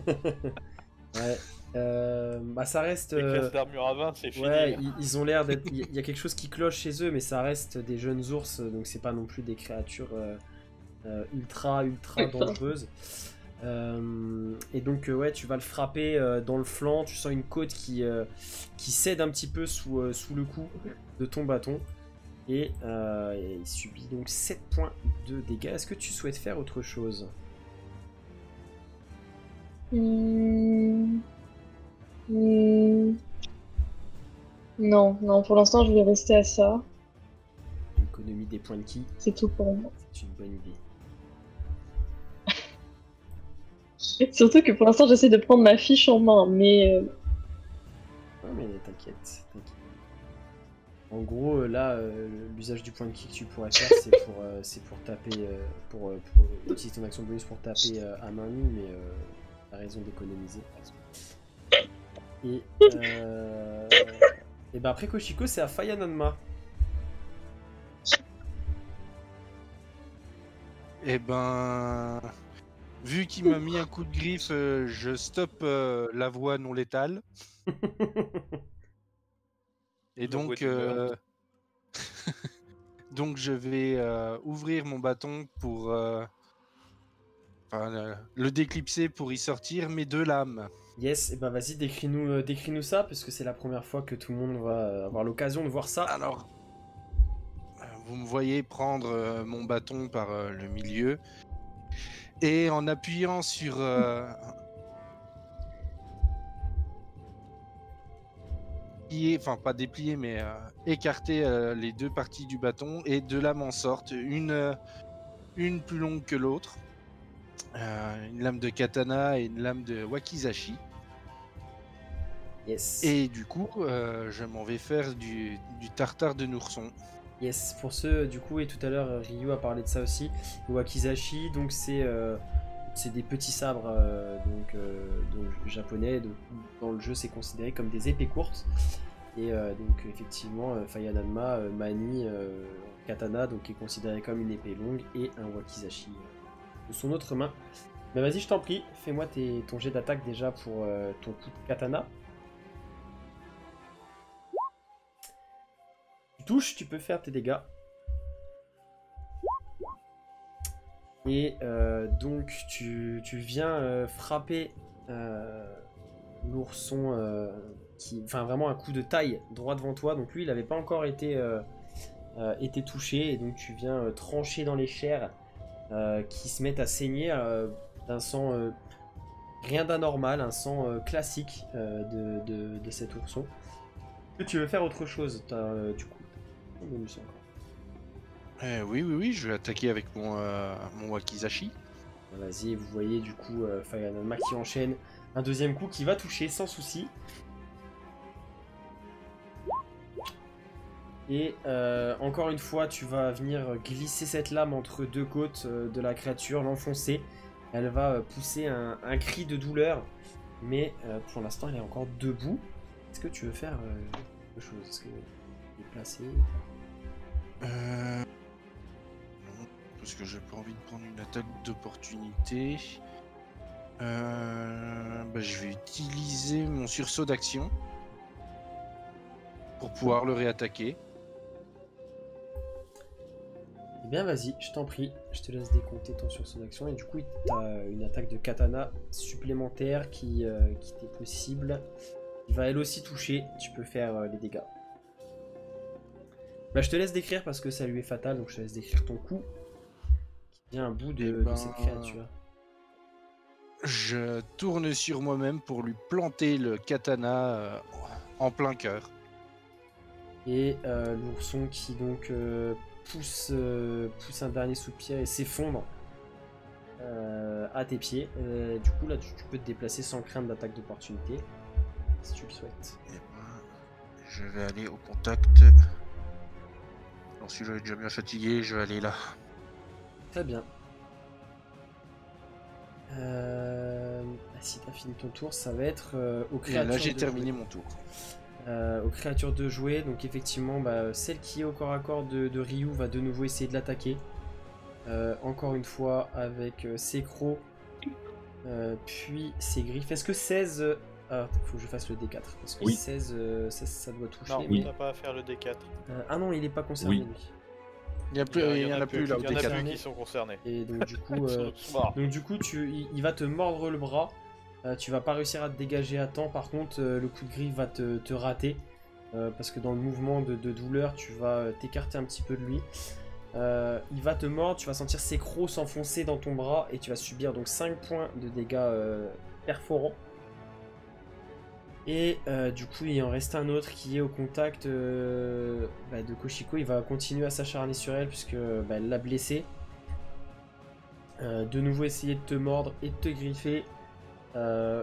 A: Ouais. Bah, ça reste.
B: Les classes d'armure à 20, c'est fini.
A: Ouais, ils ont l'air d'être. Il y a quelque chose qui cloche chez eux, mais ça reste des jeunes ours, donc c'est pas non plus des créatures ultra dangereuses. Et donc, ouais, tu vas le frapper dans le flanc. Tu sens une côte qui cède un petit peu sous le coup de ton bâton. Et il subit donc 7 points de dégâts. Est-ce que tu souhaites faire autre chose?
E: Non, pour l'instant, je vais rester à ça.
A: Économie des points de ki,
E: C'est tout pour moi.
A: c'est une bonne idée.
E: Surtout que pour l'instant, j'essaie de prendre ma fiche en main, mais
A: Non, mais t'inquiète. En gros, là, l'usage du point de ki que tu pourrais faire, c'est pour taper, pour utiliser ton action bonus pour taper à main nue, mais t'as raison d'économiser. Et bah après Koshiko, c'est à Faya Nanma.
D: Et ben, vu qu'il m'a mis un coup de griffe, je stoppe la voie non létale. Et
B: La voie
D: donc,
B: du meurtre.
D: donc je vais ouvrir mon bâton pour le déclipser pour y sortir mes 2 lames.
A: Yes, et bah vas-y, décris-nous ça, parce que c'est la première fois que tout le monde va avoir l'occasion de voir ça.
D: Alors, vous me voyez prendre mon bâton par le milieu et en appuyant sur enfin pas déplier mais écarter les 2 parties du bâton et 2 lames en sortent, une plus longue que l'autre, une lame de katana et une lame de wakizashi.
A: Yes.
D: Et du coup, je m'en vais faire du tartare de nourson.
A: Yes, pour ceux, du coup, et tout à l'heure, Ryu a parlé de ça aussi. Le wakizashi, donc c'est des petits sabres donc japonais. Dans le jeu, c'est considéré comme des épées courtes. Et donc, effectivement, Faya Nanma manie katana, donc qui est considéré comme une épée longue, et un wakizashi son autre main. Mais vas-y, je t'en prie, fais-moi ton jet d'attaque déjà pour ton coup de katana. Tu touches, tu peux faire tes dégâts. Et donc tu viens frapper l'ourson enfin vraiment un coup de taille droit devant toi. Donc lui il n'avait pas encore été touché et donc tu viens trancher dans les chairs qui se mettent à saigner d'un sang rien d'anormal, un sang classique de cet ourson. Est-ce que tu veux faire autre chose du coup ton bonus encore.
D: Oui, je vais attaquer avec mon wakizashi.
A: Vas-y, vous voyez du coup Faganama qui enchaîne un deuxième coup qui va toucher sans souci. Et encore une fois, tu vas venir glisser cette lame entre deux côtes de la créature, l'enfoncer. Elle va pousser un cri de douleur, mais pour l'instant elle est encore debout. Est-ce que tu veux faire quelque chose? Est-ce que tu es placé?
D: Non, parce que j'ai pas envie de prendre une attaque d'opportunité. Je vais utiliser mon sursaut d'action pour pouvoir le réattaquer.
A: Eh bien vas-y, je t'en prie, je te laisse décompter ton sursaut d'action et du coup t'as une attaque de katana supplémentaire qui t'est possible. Il va elle aussi toucher, tu peux faire les dégâts. Bah, je te laisse décrire parce que ça lui est fatal, donc je te laisse décrire ton coup qui vient à bout de cette créature.
D: Je tourne sur moi-même pour lui planter le katana en plein cœur.
A: Et l'ourson qui donc pousse un dernier soupir et s'effondre à tes pieds. Du coup là tu peux te déplacer sans crainte d'attaque d'opportunité si tu le souhaites.
D: Et je vais aller au contact. Alors si j'avais déjà bien fatigué, je vais aller là.
A: Très bien. Si t'as fini ton tour, ça va être aux créatures.
D: Et là j'ai terminé mon tour.
A: Aux créatures de jouer, donc effectivement celle qui est au corps à corps de Ryu va de nouveau essayer de l'attaquer. Encore une fois avec ses crocs, puis ses griffes. Est-ce que 16... faut que je fasse le D4, parce que
C: Oui.
A: 16 ça doit toucher.
B: Non,
A: mais...
B: t'as pas à faire le D4.
A: Ah non, il est pas concerné
C: Oui.
A: lui.
D: Il n'y en a plus là au
B: Il y en a
D: D4.
B: plus qui sont concernés.
A: Et donc du coup,
B: Bah,
A: il va te mordre le bras. Tu vas pas réussir à te dégager à temps. Par contre, le coup de griffe va te rater. Parce que dans le mouvement de douleur, tu vas t'écarter un petit peu de lui. Il va te mordre, tu vas sentir ses crocs s'enfoncer dans ton bras. Et tu vas subir donc 5 points de dégâts perforants. Et du coup, il en reste un autre qui est au contact de Koshiko. Il va continuer à s'acharner sur elle puisque elle l'a blessé. De nouveau essayer de te mordre et de te griffer.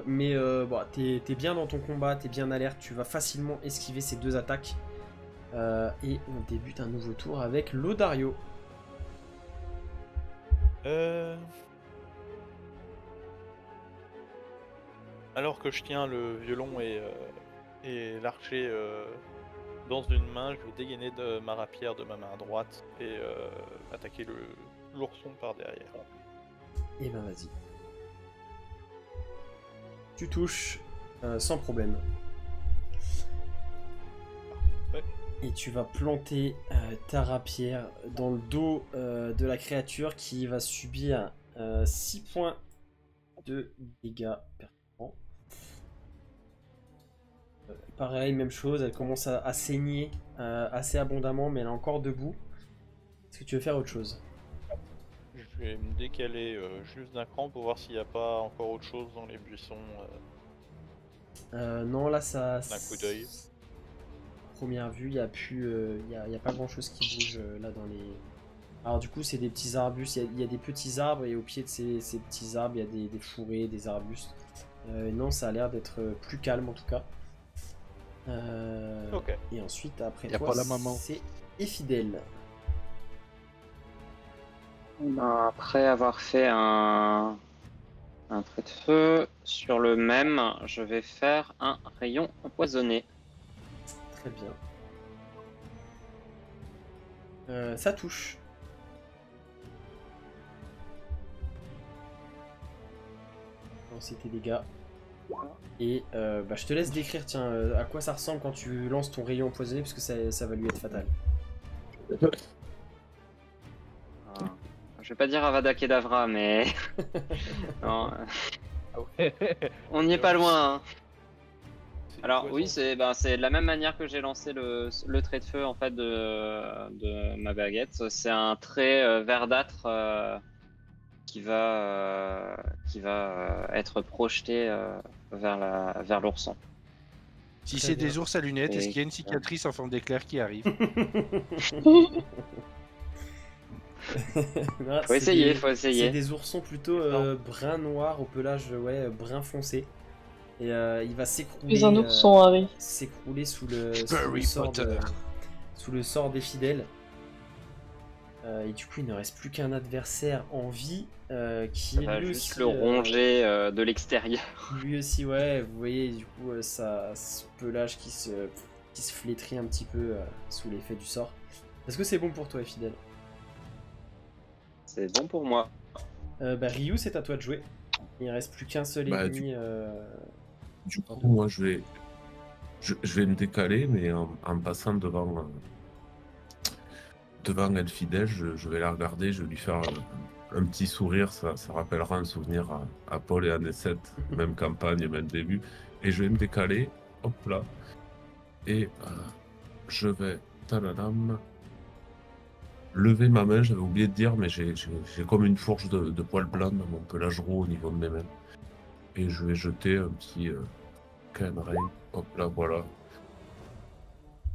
A: Mais t'es bien dans ton combat, t'es bien alerte, tu vas facilement esquiver ces deux attaques. Et on débute un nouveau tour avec Lodario.
B: Alors que je tiens le violon et l'archer dans une main, je vais dégainer de ma rapière de ma main droite et attaquer l'ourson par derrière.
A: Et ben vas-y. Tu touches sans problème.
B: Ouais.
A: Et tu vas planter ta rapière dans le dos de la créature qui va subir 6 points de dégâts perforants. Pareil, même chose, elle commence à saigner assez abondamment, mais elle est encore debout. Est-ce que tu veux faire autre chose?
B: Je vais me décaler juste d'un cran pour voir s'il n'y a pas encore autre chose dans les buissons.
A: Non, là ça.
B: D'un coup d'œil.
A: Première vue, il n'y a plus, y a pas grand chose qui bouge là dans les. Alors du coup, c'est des petits arbustes. Il y a des petits arbres et au pied de ces petits arbres, il y a des fourrés, des arbustes. Non, ça a l'air d'être plus calme en tout cas.
B: Ok.
A: Et ensuite, après
D: Y a
A: toi,
D: pas la maman.
A: c'est Effidel.
F: Après avoir fait un trait de feu sur le même, je vais faire un rayon empoisonné.
A: Très bien. Ça touche. lancer tes dégâts. Et bah, je te laisse décrire, tiens, à quoi ça ressemble quand tu lances ton rayon empoisonné, parce que ça va lui être fatal.
F: Je vais pas dire Avada Kedavra, mais. Non,
B: Ah ouais.
F: on n'y est pas loin. Hein.
B: C'est
F: Alors
B: poison.
F: oui, c'est de la même manière que j'ai lancé le trait de feu en fait de ma baguette. C'est un trait verdâtre qui va être projeté vers l'ourson.
D: Si
A: Très
D: c'est
A: bien.
D: des ours à lunettes, est-ce
F: Et-
D: qu'il y a une cicatrice en forme d'éclair qui arrive?
A: Non,
F: Faut essayer, faut
A: C'est
F: essayer.
A: des oursons plutôt brun noir au pelage ouais, brun foncé. Et il va s'écrouler.
E: Plus un ourson, Harry.
A: S'écrouler sous le
D: Harry
A: sort
D: Potter.
A: sous le sort des fidèles. Et du coup, il ne reste plus qu'un adversaire en vie qui
F: Ça
A: est
F: va
A: lui
F: juste
A: aussi,
F: le ronger de l'extérieur.
A: lui aussi, ouais, vous voyez, du coup, ce pelage qui se flétrit un petit peu sous l'effet du sort. Est-ce que c'est bon pour toi, fidèle?
F: C'est bon pour moi.
A: Bah, Ryu, c'est à toi de jouer. Il ne reste plus qu'un seul
C: Bah,
A: ennemi.
C: Du coup, moi, je vais me décaler, mais en passant devant Elfidèle, je vais la regarder, je vais lui faire un petit sourire, ça rappellera un souvenir à Paul et à Nessette, même campagne, même début. Et je vais me décaler, hop là, et je vais, tadadam, lever ma main, j'avais oublié de dire, mais j'ai comme une fourche de poils blancs dans mon pelage roux au niveau de mes mains. Et je vais jeter un petit Can Ray, hop là, voilà,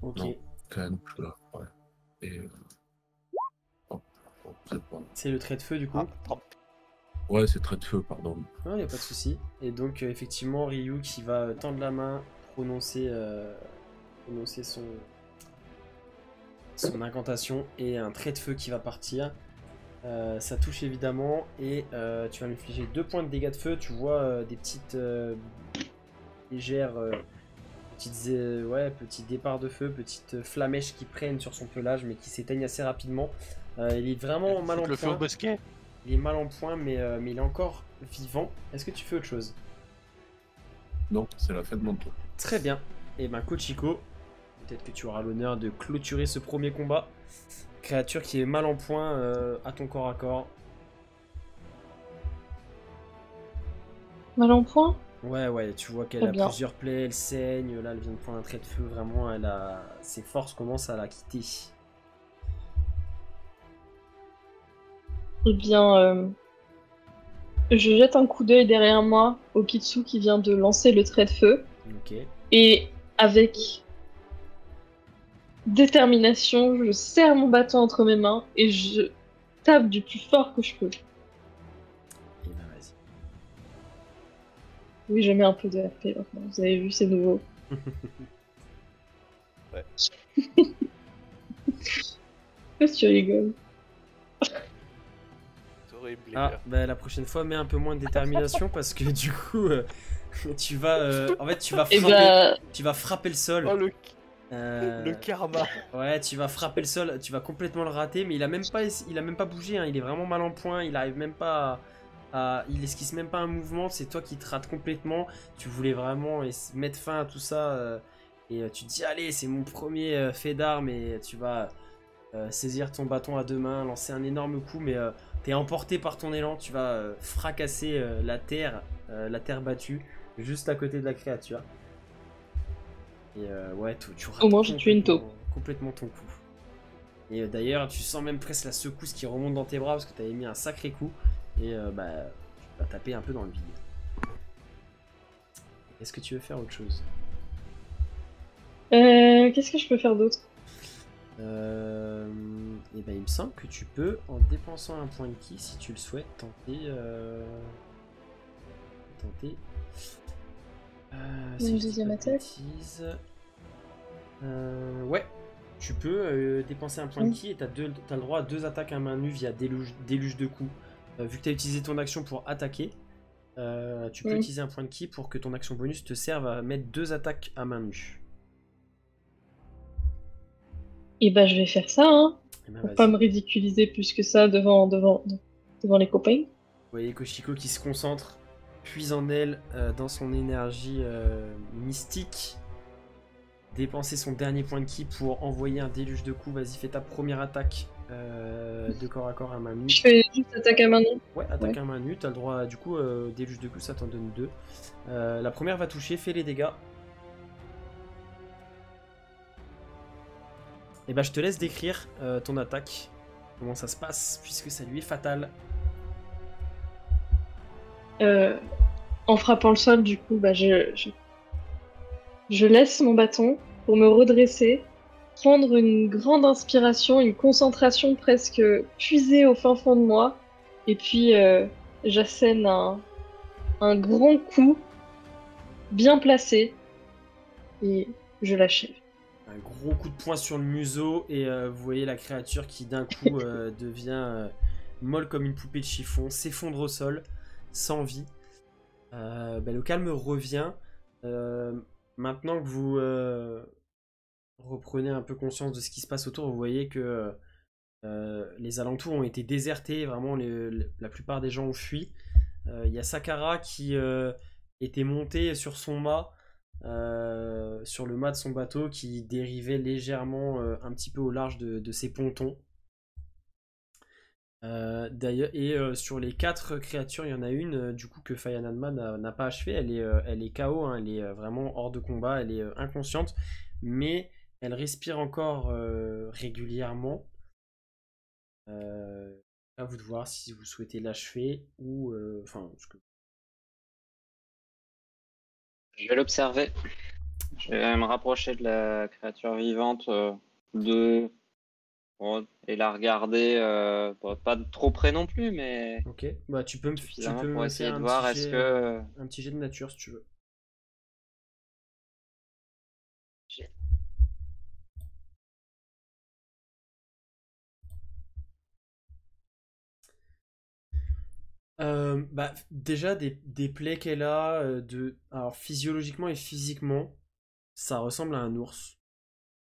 A: Ok.
C: non. Can, là, ouais. Et hop, c'est bon.
A: C'est le trait de feu, du coup.
B: Ah, attends.
C: Ouais, c'est trait de feu, pardon.
A: Non, il n'y a pas de souci. Et donc, effectivement, Ryu qui va tendre la main, prononcer son incantation et un trait de feu qui va partir. Ça touche évidemment et tu vas m'infliger 2 points de dégâts de feu. Tu vois des petites légères petits départs de feu, petites flamèches qui prennent sur son pelage mais qui s'éteignent assez rapidement. Il est vraiment mal en
D: Foutre le feu au
A: point.
D: bosquet?
A: Il est mal en point mais il est encore vivant. Est-ce que tu fais autre chose?
C: Non, c'est la fin de mon tour.
A: Très bien. Et ben Kochiko, peut-être que tu auras l'honneur de clôturer ce premier combat. Créature qui est mal en point à ton corps à corps.
E: Mal en point?
A: Ouais, tu vois qu'elle
E: Très
A: a
E: bien.
A: plusieurs plaies, elle saigne, là elle vient de prendre un trait de feu, vraiment ses forces commencent à la quitter.
E: Eh bien, je jette un coup d'œil derrière moi au Kitsu qui vient de lancer le trait de feu.
A: Ok.
E: Et avec détermination, je serre mon bâton entre mes mains et je tape du plus fort que je peux.
A: Et ben vas-y.
E: Oui, je mets un peu de RP maintenant. Vous avez vu, c'est nouveau.
B: Ouais.
E: Pourquoi tu rigoles?
B: C'est horrible.
A: Ah, bah la prochaine fois mets un peu moins de détermination parce que du coup tu vas en fait
E: Et bah,
A: tu vas frapper le sol.
B: Oh,
A: Euh,
B: le karma.
A: Ouais, tu vas frapper le sol, tu vas complètement le rater, mais il a même pas bougé, hein, il est vraiment mal en point, il arrive même pas il esquisse même pas un mouvement, c'est toi qui te rates complètement. Tu voulais vraiment mettre fin à tout ça et tu te dis allez, c'est mon premier fait d'armes et tu vas saisir ton bâton à 2 mains, lancer un énorme coup, mais t'es emporté par ton élan, tu vas fracasser la terre battue juste à côté de la créature. Et ouais, tu rates
E: Au moins, j'ai tué une taupe.
A: complètement ton coup. Et d'ailleurs, tu sens même presque la secousse qui remonte dans tes bras parce que tu avais mis un sacré coup. Et bah, tu vas taper un peu dans le vide. Est-ce que tu veux faire autre chose?
E: qu'est-ce que je peux faire d'autre?
A: Et ben, il me semble que tu peux, en dépensant un point de ki, si tu le souhaites, tenter. Si je dis
E: deuxième
A: pas de
E: attaque.
A: bêtises. Ouais, tu peux dépenser un point de ki et t'as le droit à 2 attaques à main nue via déluge de coups. Vu que tu as utilisé ton action pour attaquer, tu peux utiliser un point de ki pour que ton action bonus te serve à mettre 2 attaques à main nue.
E: Et bah, je vais faire ça, hein,
A: Et ben,
E: pour
A: vas-y.
E: pas me ridiculiser plus que ça devant les copains.
A: Vous voyez Kochiko qui se concentre, puise en elle dans son énergie mystique. Dépenser son dernier point de ki pour envoyer un déluge de coups. Vas-y, fais ta première attaque de corps à corps à main nue.
E: Je fais juste attaque à main nue.
A: Ouais, attaque à main nue, t'as le droit, du coup, déluge de coups, ça t'en donne 2. La première va toucher, fais les dégâts. Et bah, je te laisse décrire ton attaque, comment ça se passe, puisque ça lui est fatal.
E: En frappant le sol, du coup, bah, je laisse mon bâton pour me redresser, prendre une grande inspiration, une concentration presque puisée au fin fond de moi, et puis j'assène un grand coup bien placé, et je l'achève.
A: Un gros coup de poing sur le museau, et vous voyez la créature qui d'un coup devient molle comme une poupée de chiffon, s'effondre au sol, sans vie. Le calme revient. Maintenant que vous reprenez un peu conscience de ce qui se passe autour, vous voyez que les alentours ont été désertés, vraiment la plupart des gens ont fui. Il y a Sakara qui était monté sur son mât, sur le mât de son bateau, qui dérivait légèrement un petit peu au large de ses pontons. D'ailleurs, et sur les 4 créatures, il y en a une du coup que Fayanadma n'a pas achevé. Elle est KO, hein, elle est vraiment hors de combat, elle est inconsciente, mais elle respire encore régulièrement. À vous de voir si vous souhaitez l'achever ou
F: Je vais l'observer. Je vais me rapprocher de la créature vivante et la regarder, pas trop près non plus, mais
A: Ok, bah tu peux
F: suffisamment
A: me
F: pour essayer
A: faire
F: de voir est-ce que...
A: un petit jet de nature si tu veux. Déjà des plaies qu'elle a, alors physiologiquement et physiquement, ça ressemble à un ours,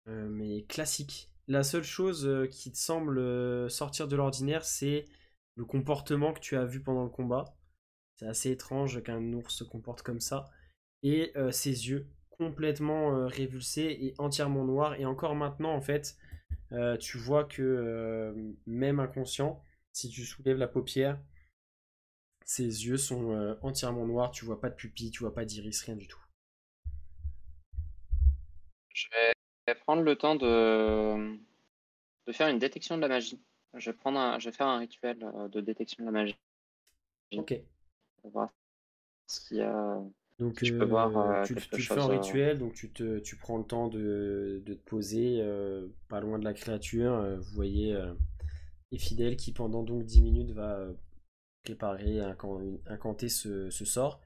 A: mais classique. La seule chose qui te semble sortir de l'ordinaire, c'est le comportement que tu as vu pendant le combat. C'est assez étrange qu'un ours se comporte comme ça. Et ses yeux complètement révulsés et entièrement noirs. Et encore maintenant, en fait, tu vois que même inconscient, si tu soulèves la paupière, ses yeux sont entièrement noirs. Tu vois pas de pupille, tu vois pas d'iris, rien du tout.
F: Je vais prendre le temps de faire une détection de la magie. Je vais faire un rituel de détection de la magie.
A: Ok.
F: Pour voir s'il y a...
A: Donc
F: si je peux voir
A: tu
F: quelque
A: le fais en
F: chose.
A: rituel, donc tu prends le temps de te poser pas loin de la créature. Vous voyez Fidèle qui pendant donc 10 minutes va préparer, incanter ce sort.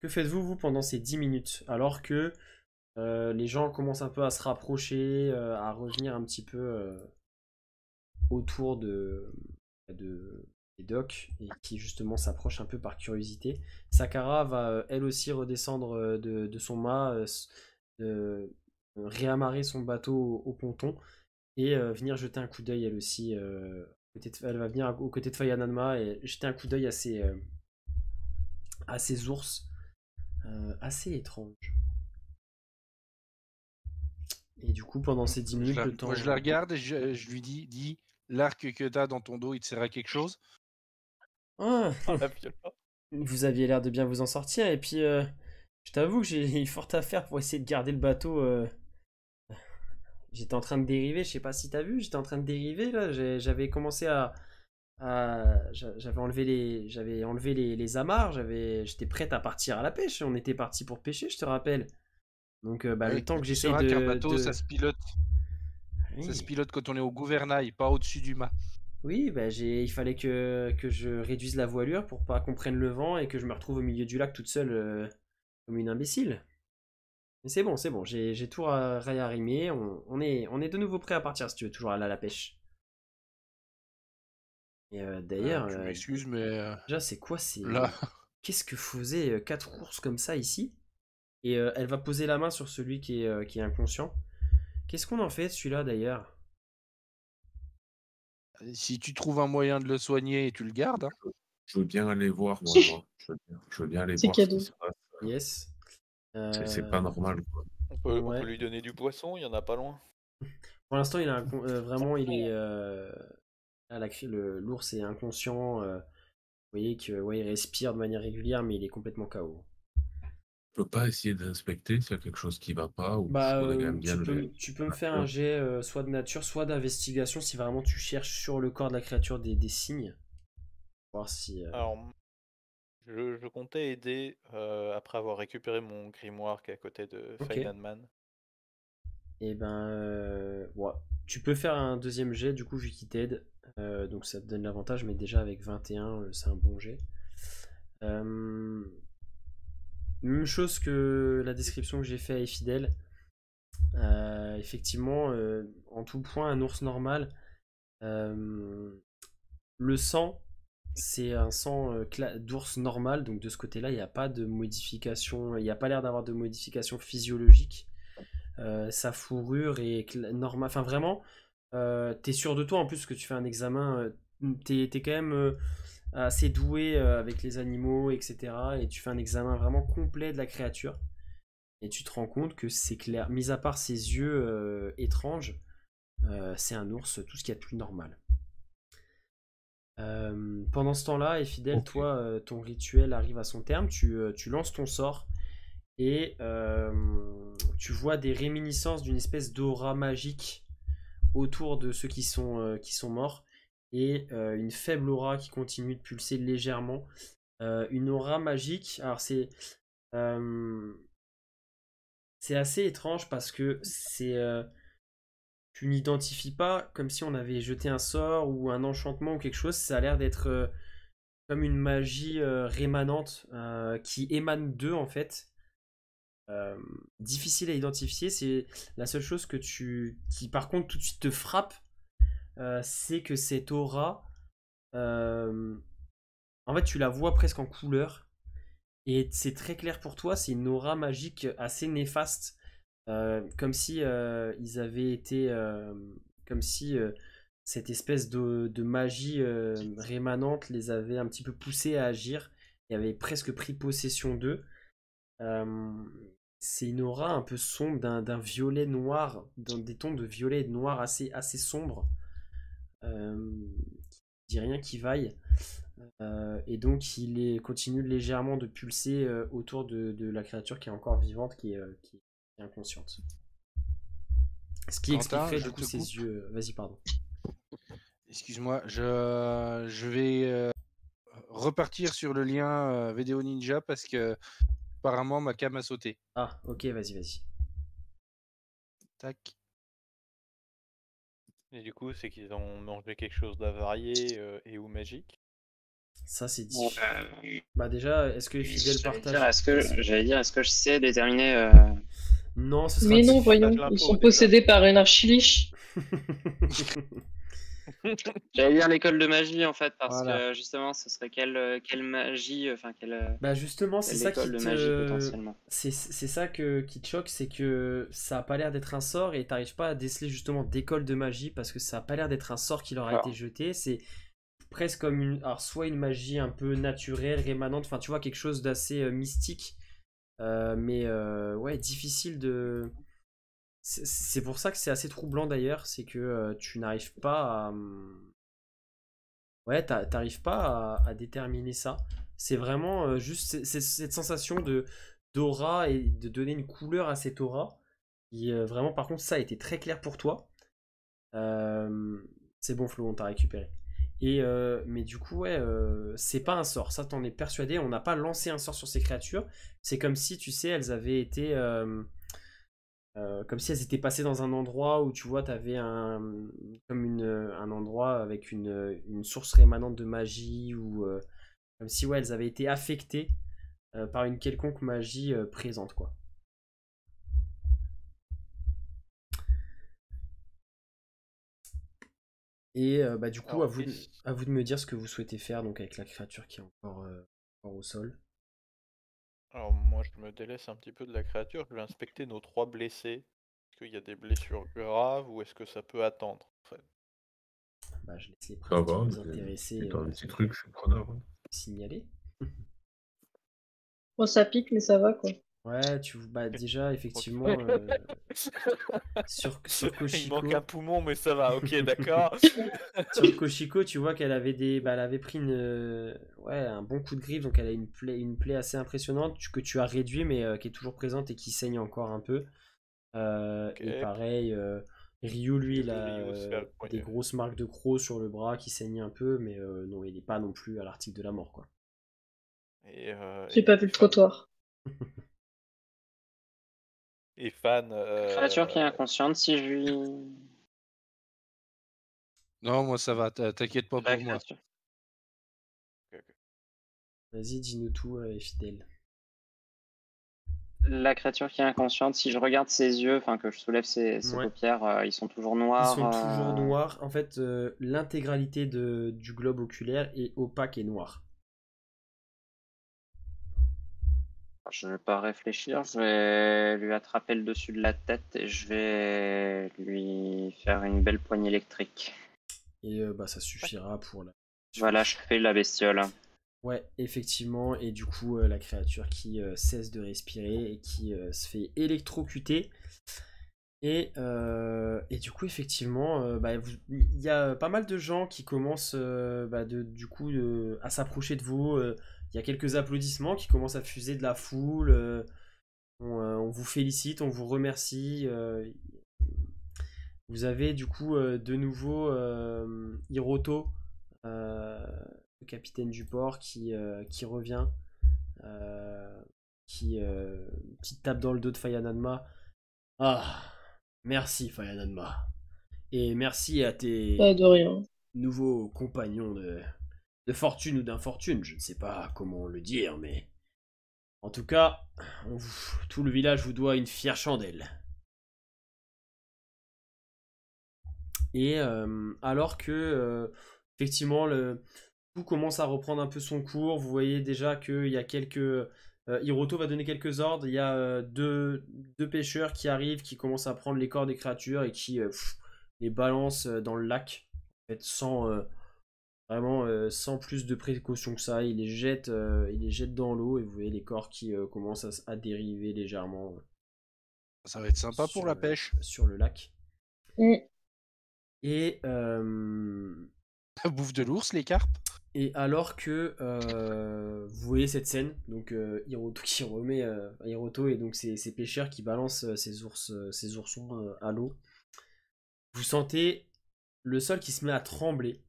A: Que faites-vous vous pendant ces 10 minutes alors que les gens commencent un peu à se rapprocher, à revenir un petit peu autour des docks et qui justement s'approche un peu par curiosité. Sakara va elle aussi redescendre de son mât, réamarrer son bateau au ponton et venir jeter un coup d'œil elle aussi. Elle va venir aux côtés de Fayanadma et jeter un coup d'œil à ces ours assez étranges. Et du coup, pendant ces 10 minutes, le temps.
D: Moi, je la regarde et je lui dis l'arc que t'as dans ton dos, il te sert à quelque chose?
A: Ah,
B: La violence.
A: vous aviez l'air de bien vous en sortir, et puis je t'avoue que j'ai eu fort à faire pour essayer de garder le bateau. J'étais en train de dériver, je sais pas si t'as vu, j'étais en train de dériver là, j'avais commencé j'avais enlevé les amarres, j'étais prête à partir à la pêche, on était parti pour pêcher, je te rappelle. Donc le temps que
D: Tu
A: j'essaye
D: sauras qu'un bateau, ça se pilote.
A: Oui.
D: Ça se pilote quand on est au gouvernail, pas au-dessus du mât.
A: Oui, il fallait que je réduise la voilure pour pas qu'on prenne le vent et que je me retrouve au milieu du lac toute seule comme une imbécile. Mais c'est bon, j'ai tout réarrimé, on est de nouveau prêt à partir si tu veux toujours aller à la pêche. Et d'ailleurs,
D: Tu m'excuses, mais
A: déjà c'est quoi
D: là,
A: qu'est-ce que faisaient 4 ours comme ça ici? Et elle va poser la main sur celui qui est inconscient. Qu'est-ce qu'on en fait de celui-là d'ailleurs?
D: si tu trouves un moyen de le soigner, tu le gardes. Hein.
C: Je veux bien aller voir, moi. Je veux bien aller
E: C'est
C: voir ce qui
E: cadeau.
C: se passe.
A: Yes.
C: C'est pas normal, quoi.
B: On
A: Ouais.
B: peut lui donner du poisson, il y en a pas loin.
A: Pour l'instant, il a vraiment, il est l'ours est inconscient. Vous voyez que ouais, il respire de manière régulière, mais il est complètement KO.
C: Je peux pas essayer d'inspecter s'il y a quelque chose qui va pas ou je
A: Bah,
C: connais quand même bien
A: tu peux me faire un jet soit de nature, soit d'investigation si vraiment tu cherches sur le corps de la créature des signes. Voir si.
B: Alors, je comptais aider après avoir récupéré mon grimoire qui est à côté de
A: Ok.
B: Feynman.
A: Et ben, ouais. Tu peux faire un deuxième jet du coup vu qu'il t'aide. Donc ça te donne l'avantage, mais déjà avec 21, c'est un bon jet. Même chose que la description que j'ai fait est fidèle. Effectivement, en tout point, un ours normal, le sang, c'est un sang d'ours normal, donc de ce côté-là, il n'y a pas de modification, il n'y a pas l'air d'avoir de modification physiologique. Sa fourrure est normale, enfin vraiment, t'es sûr de toi en plus que tu fais un examen, t'es quand même assez doué avec les animaux, etc. Et tu fais un examen vraiment complet de la créature. Et tu te rends compte que c'est clair, mis à part ses yeux étranges, c'est un ours, tout ce qu'il y a de plus normal. Pendant ce temps-là, Fidèle,
C: Ok.
A: toi, ton rituel arrive à son terme, tu lances ton sort et tu vois des réminiscences d'une espèce d'aura magique autour de ceux qui sont morts et une faible aura qui continue de pulser légèrement. Une aura magique, alors c'est assez étrange parce que tu n'identifies pas comme si on avait jeté un sort ou un enchantement ou quelque chose. Ça a l'air d'être comme une magie rémanente qui émane d'eux en fait. Difficile à identifier. C'est la seule chose qui par contre tout de suite te frappe, c'est que cette aura, en fait, tu la vois presque en couleur. Et c'est très clair pour toi, c'est une aura magique assez néfaste. Comme si ils avaient été. Comme si cette espèce de magie rémanente les avait un petit peu poussés à agir et avait presque pris possession d'eux. Euh, c'est une aura un peu sombre, d'un violet noir, dans des tons de violet et de noir assez sombres. Qui dit rien qui vaille. Et donc continue légèrement de pulser autour de la créature qui est encore vivante, qui est inconsciente. Ce qui
D: Quentin,
A: expliquerait
D: je
A: du coup
D: te
A: ses
D: coupe.
A: yeux. Vas-y, pardon.
D: Excuse-moi, je vais repartir sur le lien Vidéo Ninja parce que apparemment ma cam a sauté.
A: Ah, ok, vas-y.
D: Tac.
B: Et du coup, c'est qu'ils ont mangé quelque chose d'avarié et ou magique.
A: Ça, c'est difficile. Bah, déjà, est-ce que Fidèle partage.
F: J'allais dire, est-ce que je sais déterminer.
A: Non, ce sera
E: Mais non,
A: difficile.
E: voyons,
B: l'info,
E: ils sont
B: déjà.
E: possédés par une archiliche.
F: J'allais dire l'école de magie en fait, parce
D: Voilà.
F: que justement, ce serait quelle magie, enfin quelle
A: Bah, justement, c'est
F: quelle
A: ça qui
F: école de magie potentiellement.
A: C'est ça qui te choque, c'est que ça a pas l'air d'être un sort et t'arrives pas à déceler justement d'école de magie parce que ça a pas l'air d'être un sort qui leur a été jeté. C'est presque comme alors soit une magie un peu naturelle, rémanente, enfin tu vois quelque chose d'assez mystique, mais ouais difficile de. C'est pour ça que c'est assez troublant d'ailleurs, c'est que tu n'arrives pas à. Ouais, t'arrives pas à déterminer ça. C'est vraiment juste cette sensation d'aura et de donner une couleur à cette aura. Qui, vraiment, par contre, ça a été très clair pour toi. C'est bon, Flo, on t'a récupéré. Et mais du coup, ouais, c'est pas un sort. Ça, t'en es persuadé. On n'a pas lancé un sort sur ces créatures. C'est comme si, tu sais, elles avaient été. Comme si elles étaient passées dans un endroit où tu vois, t'avais un endroit avec une source rémanente de magie ou comme si ouais, elles avaient été affectées par une quelconque magie présente quoi. Et bah du coup,
B: Alors,
A: à vous de me dire ce que vous souhaitez faire donc avec la créature qui est encore au sol.
B: Alors moi je me délaisse un petit peu de la créature, je vais inspecter nos 3 blessés. Est-ce qu'il y a des blessures graves ou est-ce que ça peut attendre en fait?
A: Bah, je laisse les
C: Ça
A: pratiques
C: va,
A: vous intéresser.
C: c'est un petit truc, je suis preneur.
A: signaler.
E: Bon, ça pique, mais ça va, quoi.
A: Ouais, bah déjà, effectivement, sur
B: Il
A: Koshiko,
B: manque un poumon, mais ça va, ok, d'accord.
A: sur Koshiko, tu vois qu'elle avait elle avait pris ouais, un bon coup de griffe, donc elle a une plaie assez impressionnante que tu as réduit, mais qui est toujours présente et qui saigne encore un peu.
B: Ok.
A: Et pareil, Ryu, lui, il a
B: Ryu, c'est à le poignet.
A: des grosses marques de crocs sur le bras qui saignent un peu, mais non, il n'est pas non plus à l'article de la mort, quoi.
E: J'ai pas vu le trottoir.
B: Et Fan.
F: Créature qui est inconsciente, si je lui.
D: Non, moi ça va, t'inquiète pas
F: La
D: pour moi.
F: créature.
A: Vas-y, dis-nous tout, fidèle.
F: La créature qui est inconsciente, si je regarde ses yeux, enfin que je soulève ses
A: Ouais.
F: paupières, ils sont toujours
A: Ils
F: noirs.
A: sont toujours noirs. En fait, l'intégralité du globe oculaire est opaque et noire.
F: Je vais pas réfléchir, je vais lui attraper le dessus de la tête et je vais lui faire une belle poignée électrique.
A: Et bah, ça suffira pour la.
F: Voilà, je fais la bestiole.
A: Ouais, effectivement. Et du coup, la créature qui cesse de respirer et qui se fait électrocuter. Et du coup, effectivement, bah, il y a pas mal de gens qui commencent bah, du coup, à s'approcher de vous. Il y a quelques applaudissements qui commencent à fuser de la foule. On vous félicite, on vous remercie. Vous avez du coup de nouveau Hiroto, le capitaine du port, qui revient, petite tape dans le dos de Fayanadma. Ah, merci Fayanadma. Et merci à tes
E: Pas de rien.
A: nouveaux compagnons de fortune ou d'infortune, je ne sais pas comment le dire, mais en tout cas, tout le village vous doit une fière chandelle. Et alors que effectivement tout commence à reprendre un peu son cours, vous voyez déjà qu'il y a Hiroto va donner quelques ordres, il y a deux pêcheurs qui arrivent, qui commencent à prendre les corps des créatures et qui les balancent dans le lac, en fait, sans plus de précaution que ça. Ils les jettent dans l'eau et vous voyez les corps qui commencent à dériver légèrement
D: Ça va être sympa pour la pêche.
A: sur le lac.
E: Mm.
A: Et
D: Bouffe de l'ours, les carpes.
A: Et alors que vous voyez cette scène, donc Hiroto qui remet Hiroto et donc ces pêcheurs qui balancent ces oursons à l'eau, vous sentez le sol qui se met à trembler.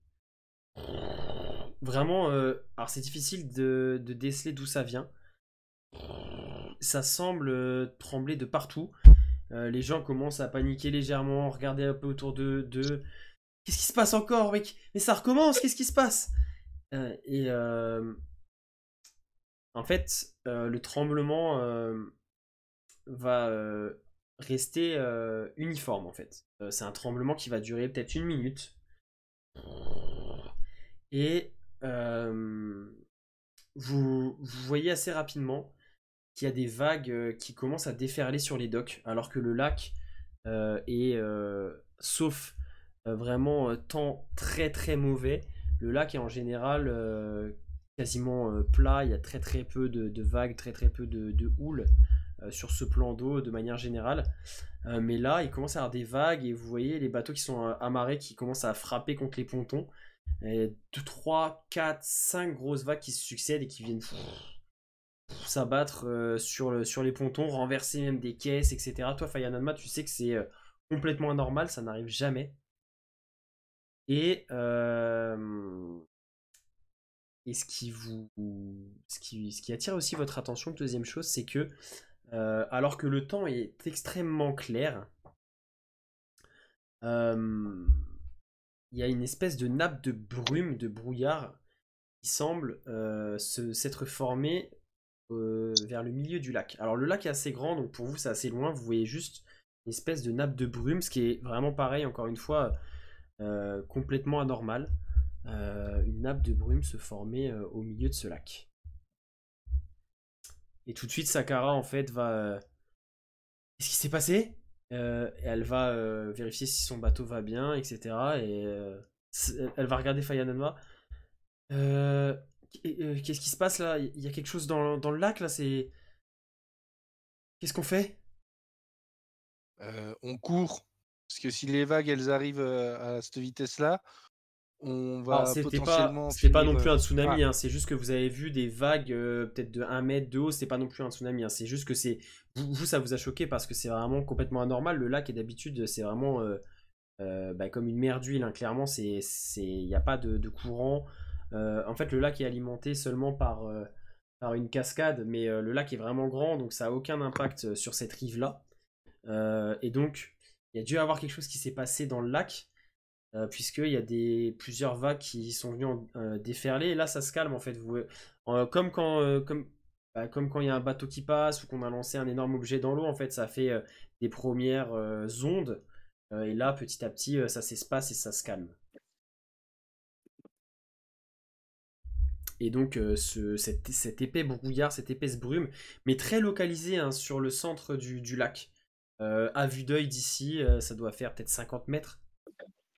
A: Vraiment, alors c'est difficile de déceler d'où ça vient. Ça semble trembler de partout. Les gens commencent à paniquer légèrement, regarder un peu autour d'eux. Qu'est-ce qui se passe encore, mec? Mais ça recommence, qu'est-ce qui se passe? En fait, le tremblement va rester uniforme, en fait. C'est un tremblement qui va durer peut-être 1 minute. Et vous voyez assez rapidement qu'il y a des vagues qui commencent à déferler sur les docks, alors que le lac est, sauf vraiment temps très très mauvais, le lac est en général quasiment plat, il y a très très peu de vagues, très très peu de houle sur ce plan d'eau de manière générale. Mais là, il commence à y avoir des vagues et vous voyez les bateaux qui sont amarrés qui commencent à frapper contre les pontons. Et 2, 3, 4, 5 grosses vagues qui se succèdent et qui viennent s'abattre sur les pontons, renverser même des caisses, etc. Toi, Fayanadma, tu sais que c'est complètement anormal, ça n'arrive jamais. Et ce qui attire aussi votre attention, deuxième chose, c'est que alors que le temps est extrêmement clair, il y a une espèce de nappe de brume, de brouillard, qui semble s'être formée vers le milieu du lac. Alors le lac est assez grand, donc pour vous c'est assez loin, vous voyez juste une espèce de nappe de brume, ce qui est vraiment pareil, encore une fois, complètement anormal. Une nappe de brume se formait au milieu de ce lac. Et tout de suite, Sakara, en fait, va... Qu'est-ce qui s'est passé? Et elle va vérifier si son bateau va bien, etc. Et elle va regarder Fayanadma. Qu'est-ce qui se passe là? Il y a quelque chose dans le lac là, c'est... Qu'est-ce qu'on fait?
D: On court. Parce que si les vagues elles arrivent à cette vitesse-là, on
A: Alors,
D: va
A: c'était
D: potentiellement
A: pas non
D: finir.
A: plus un tsunami,
D: Ah,
A: hein, c'est juste que vous avez vu des vagues peut-être de 1 mètre de haut, c'est pas non plus un tsunami, hein, c'est juste que c'est... Vous, ça vous a choqué parce que c'est vraiment complètement anormal, le lac, et d'habitude, c'est vraiment comme une mer d'huile, hein, clairement, il n'y a pas de courant. En fait, le lac est alimenté seulement par une cascade, mais le lac est vraiment grand, donc ça a aucun impact sur cette rive-là. Et donc, il y a dû y avoir quelque chose qui s'est passé dans le lac, puisqu'il y a plusieurs vagues qui sont venues déferler, et là ça se calme en fait. Comme quand il y a un bateau qui passe ou qu'on a lancé un énorme objet dans l'eau, en fait ça fait des premières ondes, et là petit à petit ça s'espace et ça se calme. Et donc cet épais brouillard, cette épaisse brume, mais très localisée, hein, sur le centre du lac. À vue d'œil d'ici, ça doit faire peut-être 50 mètres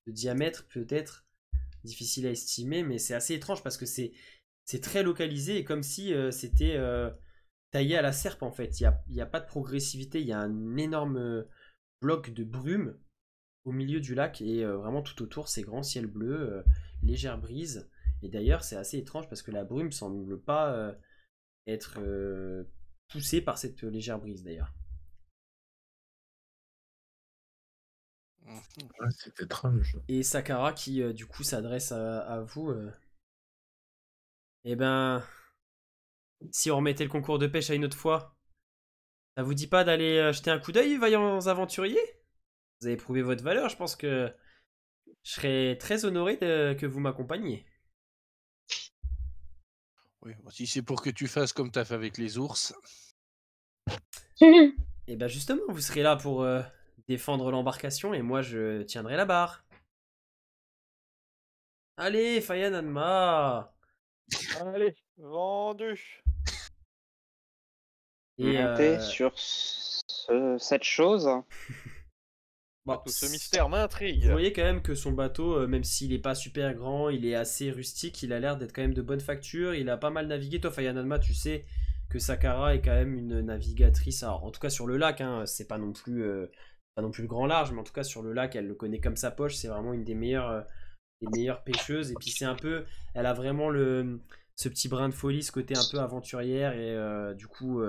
A: de diamètre, peut-être. Difficile à estimer, mais c'est assez étrange parce que c'est très localisé et comme si c'était taillé à la serpe en fait. Il y a pas de progressivité, il y a un énorme bloc de brume au milieu du lac et vraiment tout autour c'est grand ciel bleu, légère brise. Et d'ailleurs c'est assez étrange parce que la brume semble pas être poussée par cette légère brise d'ailleurs.
C: Ouais, c'est étrange.
A: Et Sakara qui du coup s'adresse à vous. Eh ben, si on remettait le concours de pêche à une autre fois, ça vous dit pas d'aller jeter un coup d'œil, vaillants aventuriers? Vous avez prouvé votre valeur, je pense que je serais très honoré que vous m'accompagniez.
D: oui, si c'est pour que tu fasses comme t'as fait avec les ours.
A: Et ben justement, vous serez là pour défendre l'embarcation et moi je tiendrai la barre. Allez, Fayan Adma!
B: Allez, vendu.
A: Et
F: Monter sur cette chose.
A: bon,
B: Tout ce mystère m'intrigue.
A: vous voyez quand même que son bateau, même s'il est pas super grand, il est assez rustique, il a l'air d'être quand même de bonne facture, il a pas mal navigué. Toi, Fayan Adma, tu sais que Sakara est quand même une navigatrice, alors en tout cas sur le lac, hein, c'est pas non plus le grand large, mais en tout cas sur le lac, elle le connaît comme sa poche, c'est vraiment une des meilleures pêcheuses, et puis c'est un peu, elle a vraiment ce petit brin de folie, ce côté un peu aventurière, et du coup,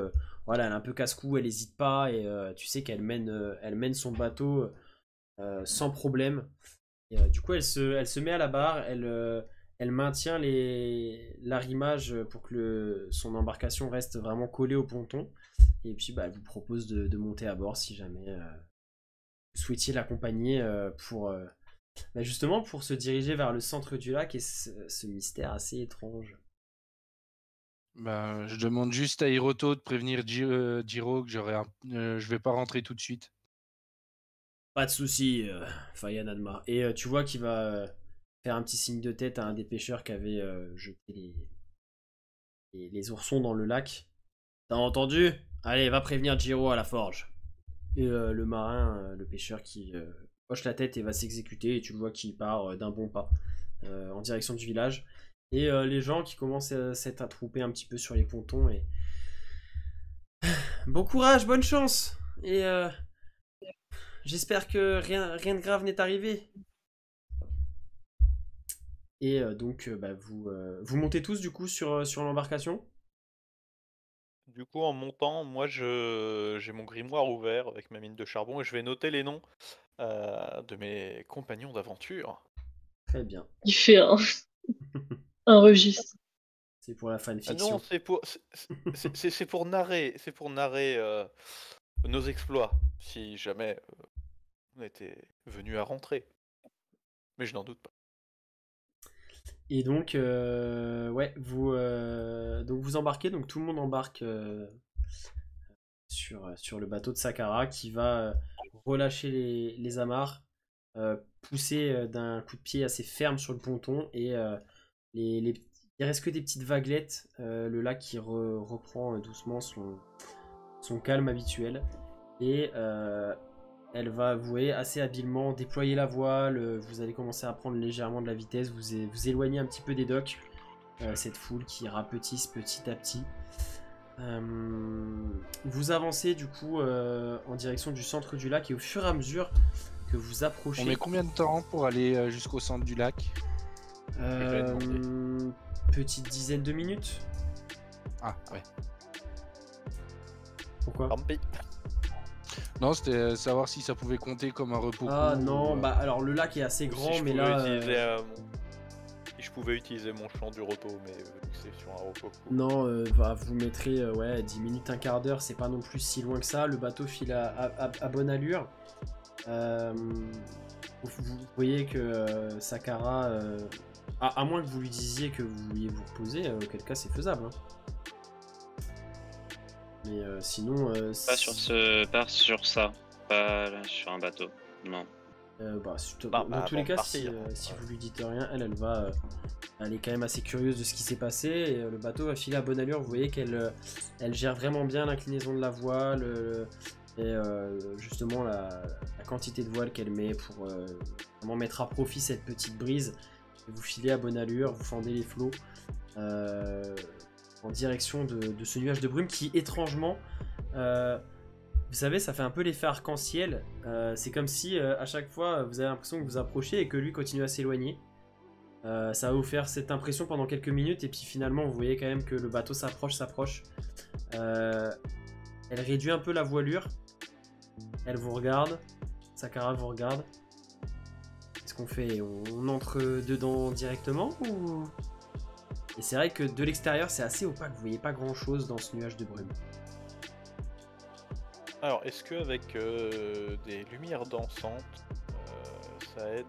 A: voilà, elle est un peu casse-cou, elle hésite pas, et tu sais qu'elle mène son bateau sans problème. Et, du coup, elle se met à la barre, elle maintient l'arrimage pour que son embarcation reste vraiment collée au ponton. Et puis, bah, elle vous propose de monter à bord si jamais vous souhaitiez l'accompagner justement pour se diriger vers le centre du lac et ce mystère assez étrange.
D: Bah, je demande juste à Hiroto de prévenir Jiro que je vais pas rentrer tout de suite.
A: Pas de souci, Fayan Adma. Et tu vois qu'il va faire un petit signe de tête à un des pêcheurs qui avait jeté les oursons dans le lac. T'as entendu? Allez, va prévenir Jiro à la forge. Et le marin, le pêcheur qui hoche la tête et va s'exécuter, et tu le vois qui part d'un bon pas en direction du village. Et les gens qui commencent à s'être attroupés un petit peu sur les pontons. Et bon courage, bonne chance. Et j'espère que rien de grave n'est arrivé. Et donc vous montez tous du coup sur l'embarcation.
B: Du coup, en montant, moi, j'ai mon grimoire ouvert avec ma mine de charbon et je vais noter les noms de mes compagnons d'aventure.
A: Très bien.
E: Il fait un registre.
A: C'est pour la
B: Ah
A: fanfiction.
B: non, c'est pour narrer, nos exploits, si jamais on était venu à rentrer. Mais je n'en doute pas.
A: Et donc, donc vous embarquez, donc tout le monde embarque sur le bateau de Sakara qui va relâcher les amarres, pousser d'un coup de pied assez ferme sur le ponton et il reste que des petites vaguelettes, le lac qui reprend doucement son calme habituel et elle va, vous voyez, assez habilement déployer la voile, vous allez commencer à prendre légèrement de la vitesse, vous éloigner un petit peu des docks cette foule qui rapetisse petit à petit. Vous avancez du coup en direction du centre du lac et au fur et à mesure que vous approchez...
D: On met combien de temps pour aller jusqu'au centre du lac?
A: Petite dizaine de minutes.
D: Ah, ouais.
A: Pourquoi?
B: Tant pis.
D: Non, c'était savoir si ça pouvait compter comme un repos.
A: Ah
D: court
A: non,
D: ou,
A: bah alors le lac est assez grand,
B: Si je
A: mais
B: pouvais
A: là...
B: utiliser, si je pouvais utiliser mon champ du repos, mais vu que c'est sur un repos court.
A: Non, vous mettrez ouais, 10 minutes, un quart d'heure, c'est pas non plus si loin que ça. Le bateau file à bonne allure. Vous voyez que Sakara, à moins que vous lui disiez que vous vouliez vous reposer, auquel cas c'est faisable. Hein. Mais sinon...
F: Pas sur ça, pas là, sur un bateau, non.
A: Dans tous les cas, si vous lui dites rien, elle va... elle est quand même assez curieuse de ce qui s'est passé. Et, le bateau va filer à bonne allure. Vous voyez qu'elle elle gère vraiment bien l'inclinaison de la voile et justement la quantité de voile qu'elle met pour vraiment mettre à profit cette petite brise. Et vous filez à bonne allure, vous fendez les flots en direction de ce nuage de brume qui, étrangement, vous savez, ça fait un peu l'effet arc-en-ciel. C'est comme si à chaque fois vous avez l'impression que vous approchez et que lui continue à s'éloigner. Ça va vous faire cette impression pendant quelques minutes et puis finalement vous voyez quand même que le bateau s'approche. Elle réduit un peu la voilure. Elle vous regarde. Sakara vous regarde. Qu'est-ce qu'on fait? On entre dedans directement ou... Et c'est vrai que de l'extérieur c'est assez opaque. Vous voyez pas grand chose dans ce nuage de brume.
B: Alors, est-ce qu'avec des lumières dansantes, ça aide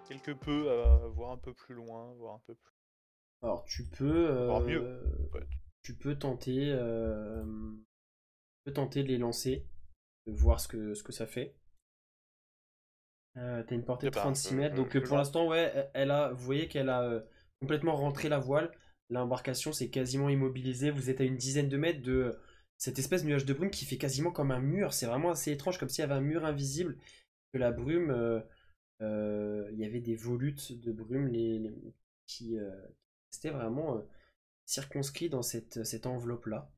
B: quelque peu à voir un peu plus loin, voir un peu plus...
A: Alors tu peux...
B: Voir mieux, en fait.
A: Tu peux tenter... de les lancer, de voir ce que ça fait. T'as une portée de 36 mètres, donc pour l'instant, ouais, vous voyez qu'elle a complètement rentré la voile. L'embarcation s'est quasiment immobilisée. Vous êtes à une dizaine de mètres de cette espèce de nuage de brume qui fait quasiment comme un mur. C'est vraiment assez étrange, comme s'il y avait un mur invisible, que la brume, il y avait des volutes de brume qui restaient vraiment circonscrits dans cette enveloppe-là.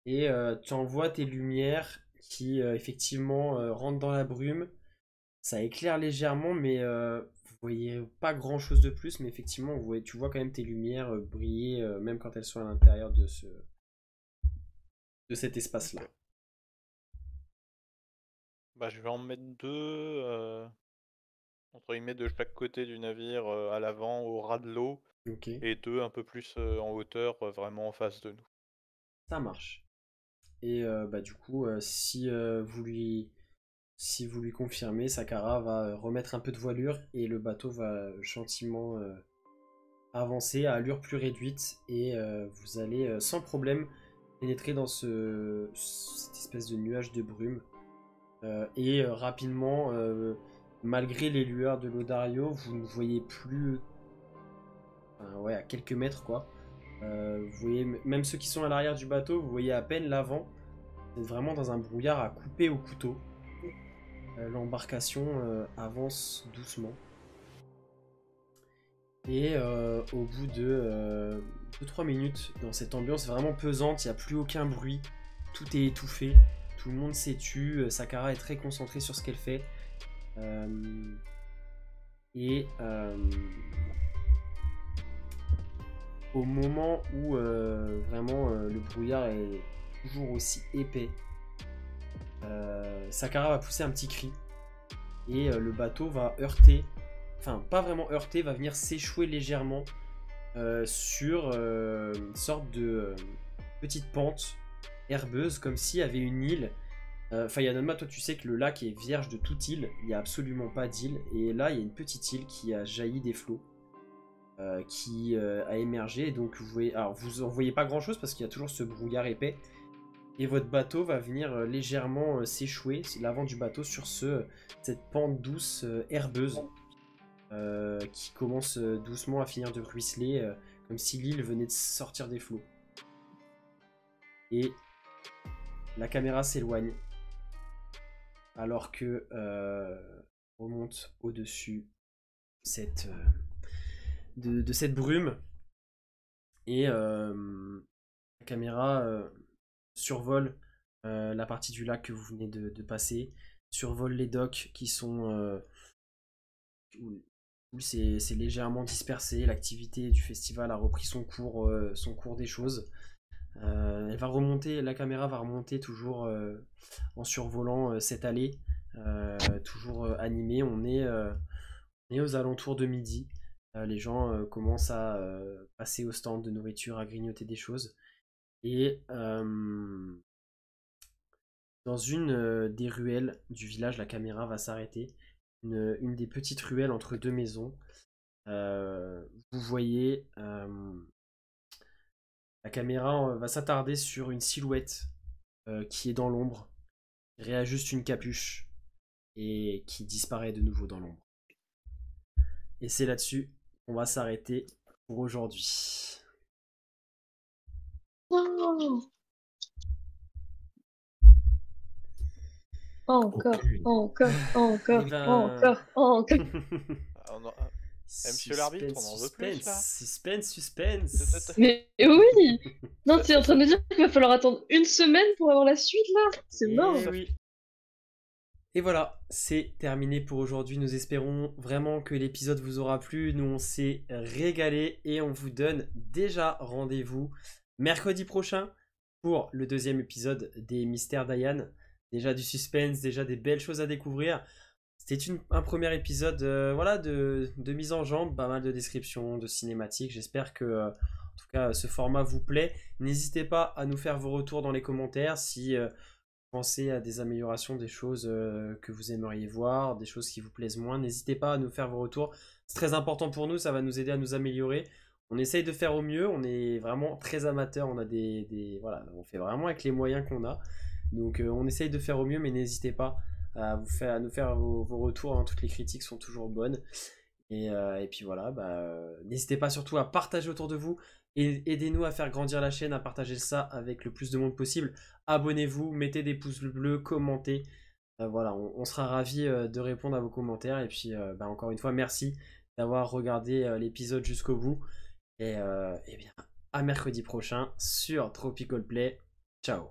A: Et tu envoies tes lumières qui effectivement rentrent dans la brume. Ça éclaire légèrement, mais vous voyez pas grand chose de plus. Mais effectivement, tu vois quand même tes lumières briller, même quand elles sont à l'intérieur de cet espace-là.
B: Okay. Bah, je vais en mettre deux entre guillemets de chaque côté du navire, à l'avant, au ras de l'eau,
A: Ok,
B: et deux un peu plus en hauteur, vraiment en face de nous.
A: ça marche. Et du coup, si vous lui confirmez, Sakara va remettre un peu de voilure et le bateau va gentiment avancer à allure plus réduite et vous allez sans problème pénétrer dans cette espèce de nuage de brume. Et rapidement, malgré les lueurs de l'Odario, vous ne voyez plus à quelques mètres quoi. Vous voyez, même ceux qui sont à l'arrière du bateau, vous voyez à peine l'avant. Vous êtes vraiment dans un brouillard à couper au couteau. L'embarcation avance doucement. Et au bout de 2-3 minutes, dans cette ambiance vraiment pesante, il n'y a plus aucun bruit. Tout est étouffé. Tout le monde s'étue. Sakara est très concentrée sur ce qu'elle fait. Au moment où vraiment le brouillard est toujours aussi épais, Sakara va pousser un petit cri et le bateau va heurter, enfin pas vraiment heurter, va venir s'échouer légèrement sur une sorte de petite pente herbeuse, comme s'il y avait une île. Yanonma, toi tu sais que le lac est vierge de toute île, il n'y a absolument pas d'île, et là il y a une petite île qui a jailli des flots. Qui a émergé, donc vous en voyez pas grand chose parce qu'il y a toujours ce brouillard épais et votre bateau va venir légèrement s'échouer, c'est l'avant du bateau sur cette pente douce herbeuse qui commence doucement à finir de ruisseler comme si l'île venait de sortir des flots. Et la caméra s'éloigne alors que remonte au-dessus cette de cette brume. Et la caméra survole la partie du lac que vous venez de passer, survole les docks qui sont où c'est légèrement dispersé. L'activité du festival a repris son cours des choses. Elle va remonter, la caméra va remonter toujours en survolant cette allée, toujours animée. On est aux alentours de midi. Les gens commencent à passer au stand de nourriture, à grignoter des choses. Et dans une des ruelles du village, la caméra va s'arrêter. Une des petites ruelles entre deux maisons. Vous voyez, la caméra va s'attarder sur une silhouette qui est dans l'ombre, réajuste une capuche et qui disparaît de nouveau dans l'ombre. Et c'est là-dessus qu'on va s'arrêter pour aujourd'hui.
E: Oh, encore,
C: Ok.
E: encore, encore,
A: Eh ben-
E: encore, encore.
B: Monsieur l'arbitre, on en veut plus, là.
A: Suspense.
E: Mais oui! Non, tu es en train de me dire qu'il va falloir attendre une semaine pour avoir la suite là? C'est mort!
A: Eh oui. Et voilà, c'est terminé pour aujourd'hui. Nous espérons vraiment que l'épisode vous aura plu. Nous, on s'est régalé et on vous donne déjà rendez-vous mercredi prochain pour le deuxième épisode des Mystères d'Ayan. Déjà du suspense, déjà des belles choses à découvrir. C'était un premier épisode voilà, de mise en jambe, pas mal de descriptions, de cinématiques. J'espère que en tout cas ce format vous plaît. N'hésitez pas à nous faire vos retours dans les commentaires si vous pensez à des améliorations, des choses que vous aimeriez voir, des choses qui vous plaisent moins. N'hésitez pas à nous faire vos retours. C'est très important pour nous, ça va nous aider à nous améliorer. On essaye de faire au mieux, on est vraiment très amateurs, on a voilà, on fait vraiment avec les moyens qu'on a. Donc on essaye de faire au mieux, mais n'hésitez pas à nous faire vos retours, hein. Toutes les critiques sont toujours bonnes. Et puis voilà, n'hésitez pas surtout à partager autour de vous et aidez-nous à faire grandir la chaîne, à partager ça avec le plus de monde possible. Abonnez-vous, mettez des pouces bleus, commentez. Voilà, on sera ravis de répondre à vos commentaires. Et puis encore une fois, merci d'avoir regardé l'épisode jusqu'au bout. Et bien, à mercredi prochain sur Tropical Play. Ciao.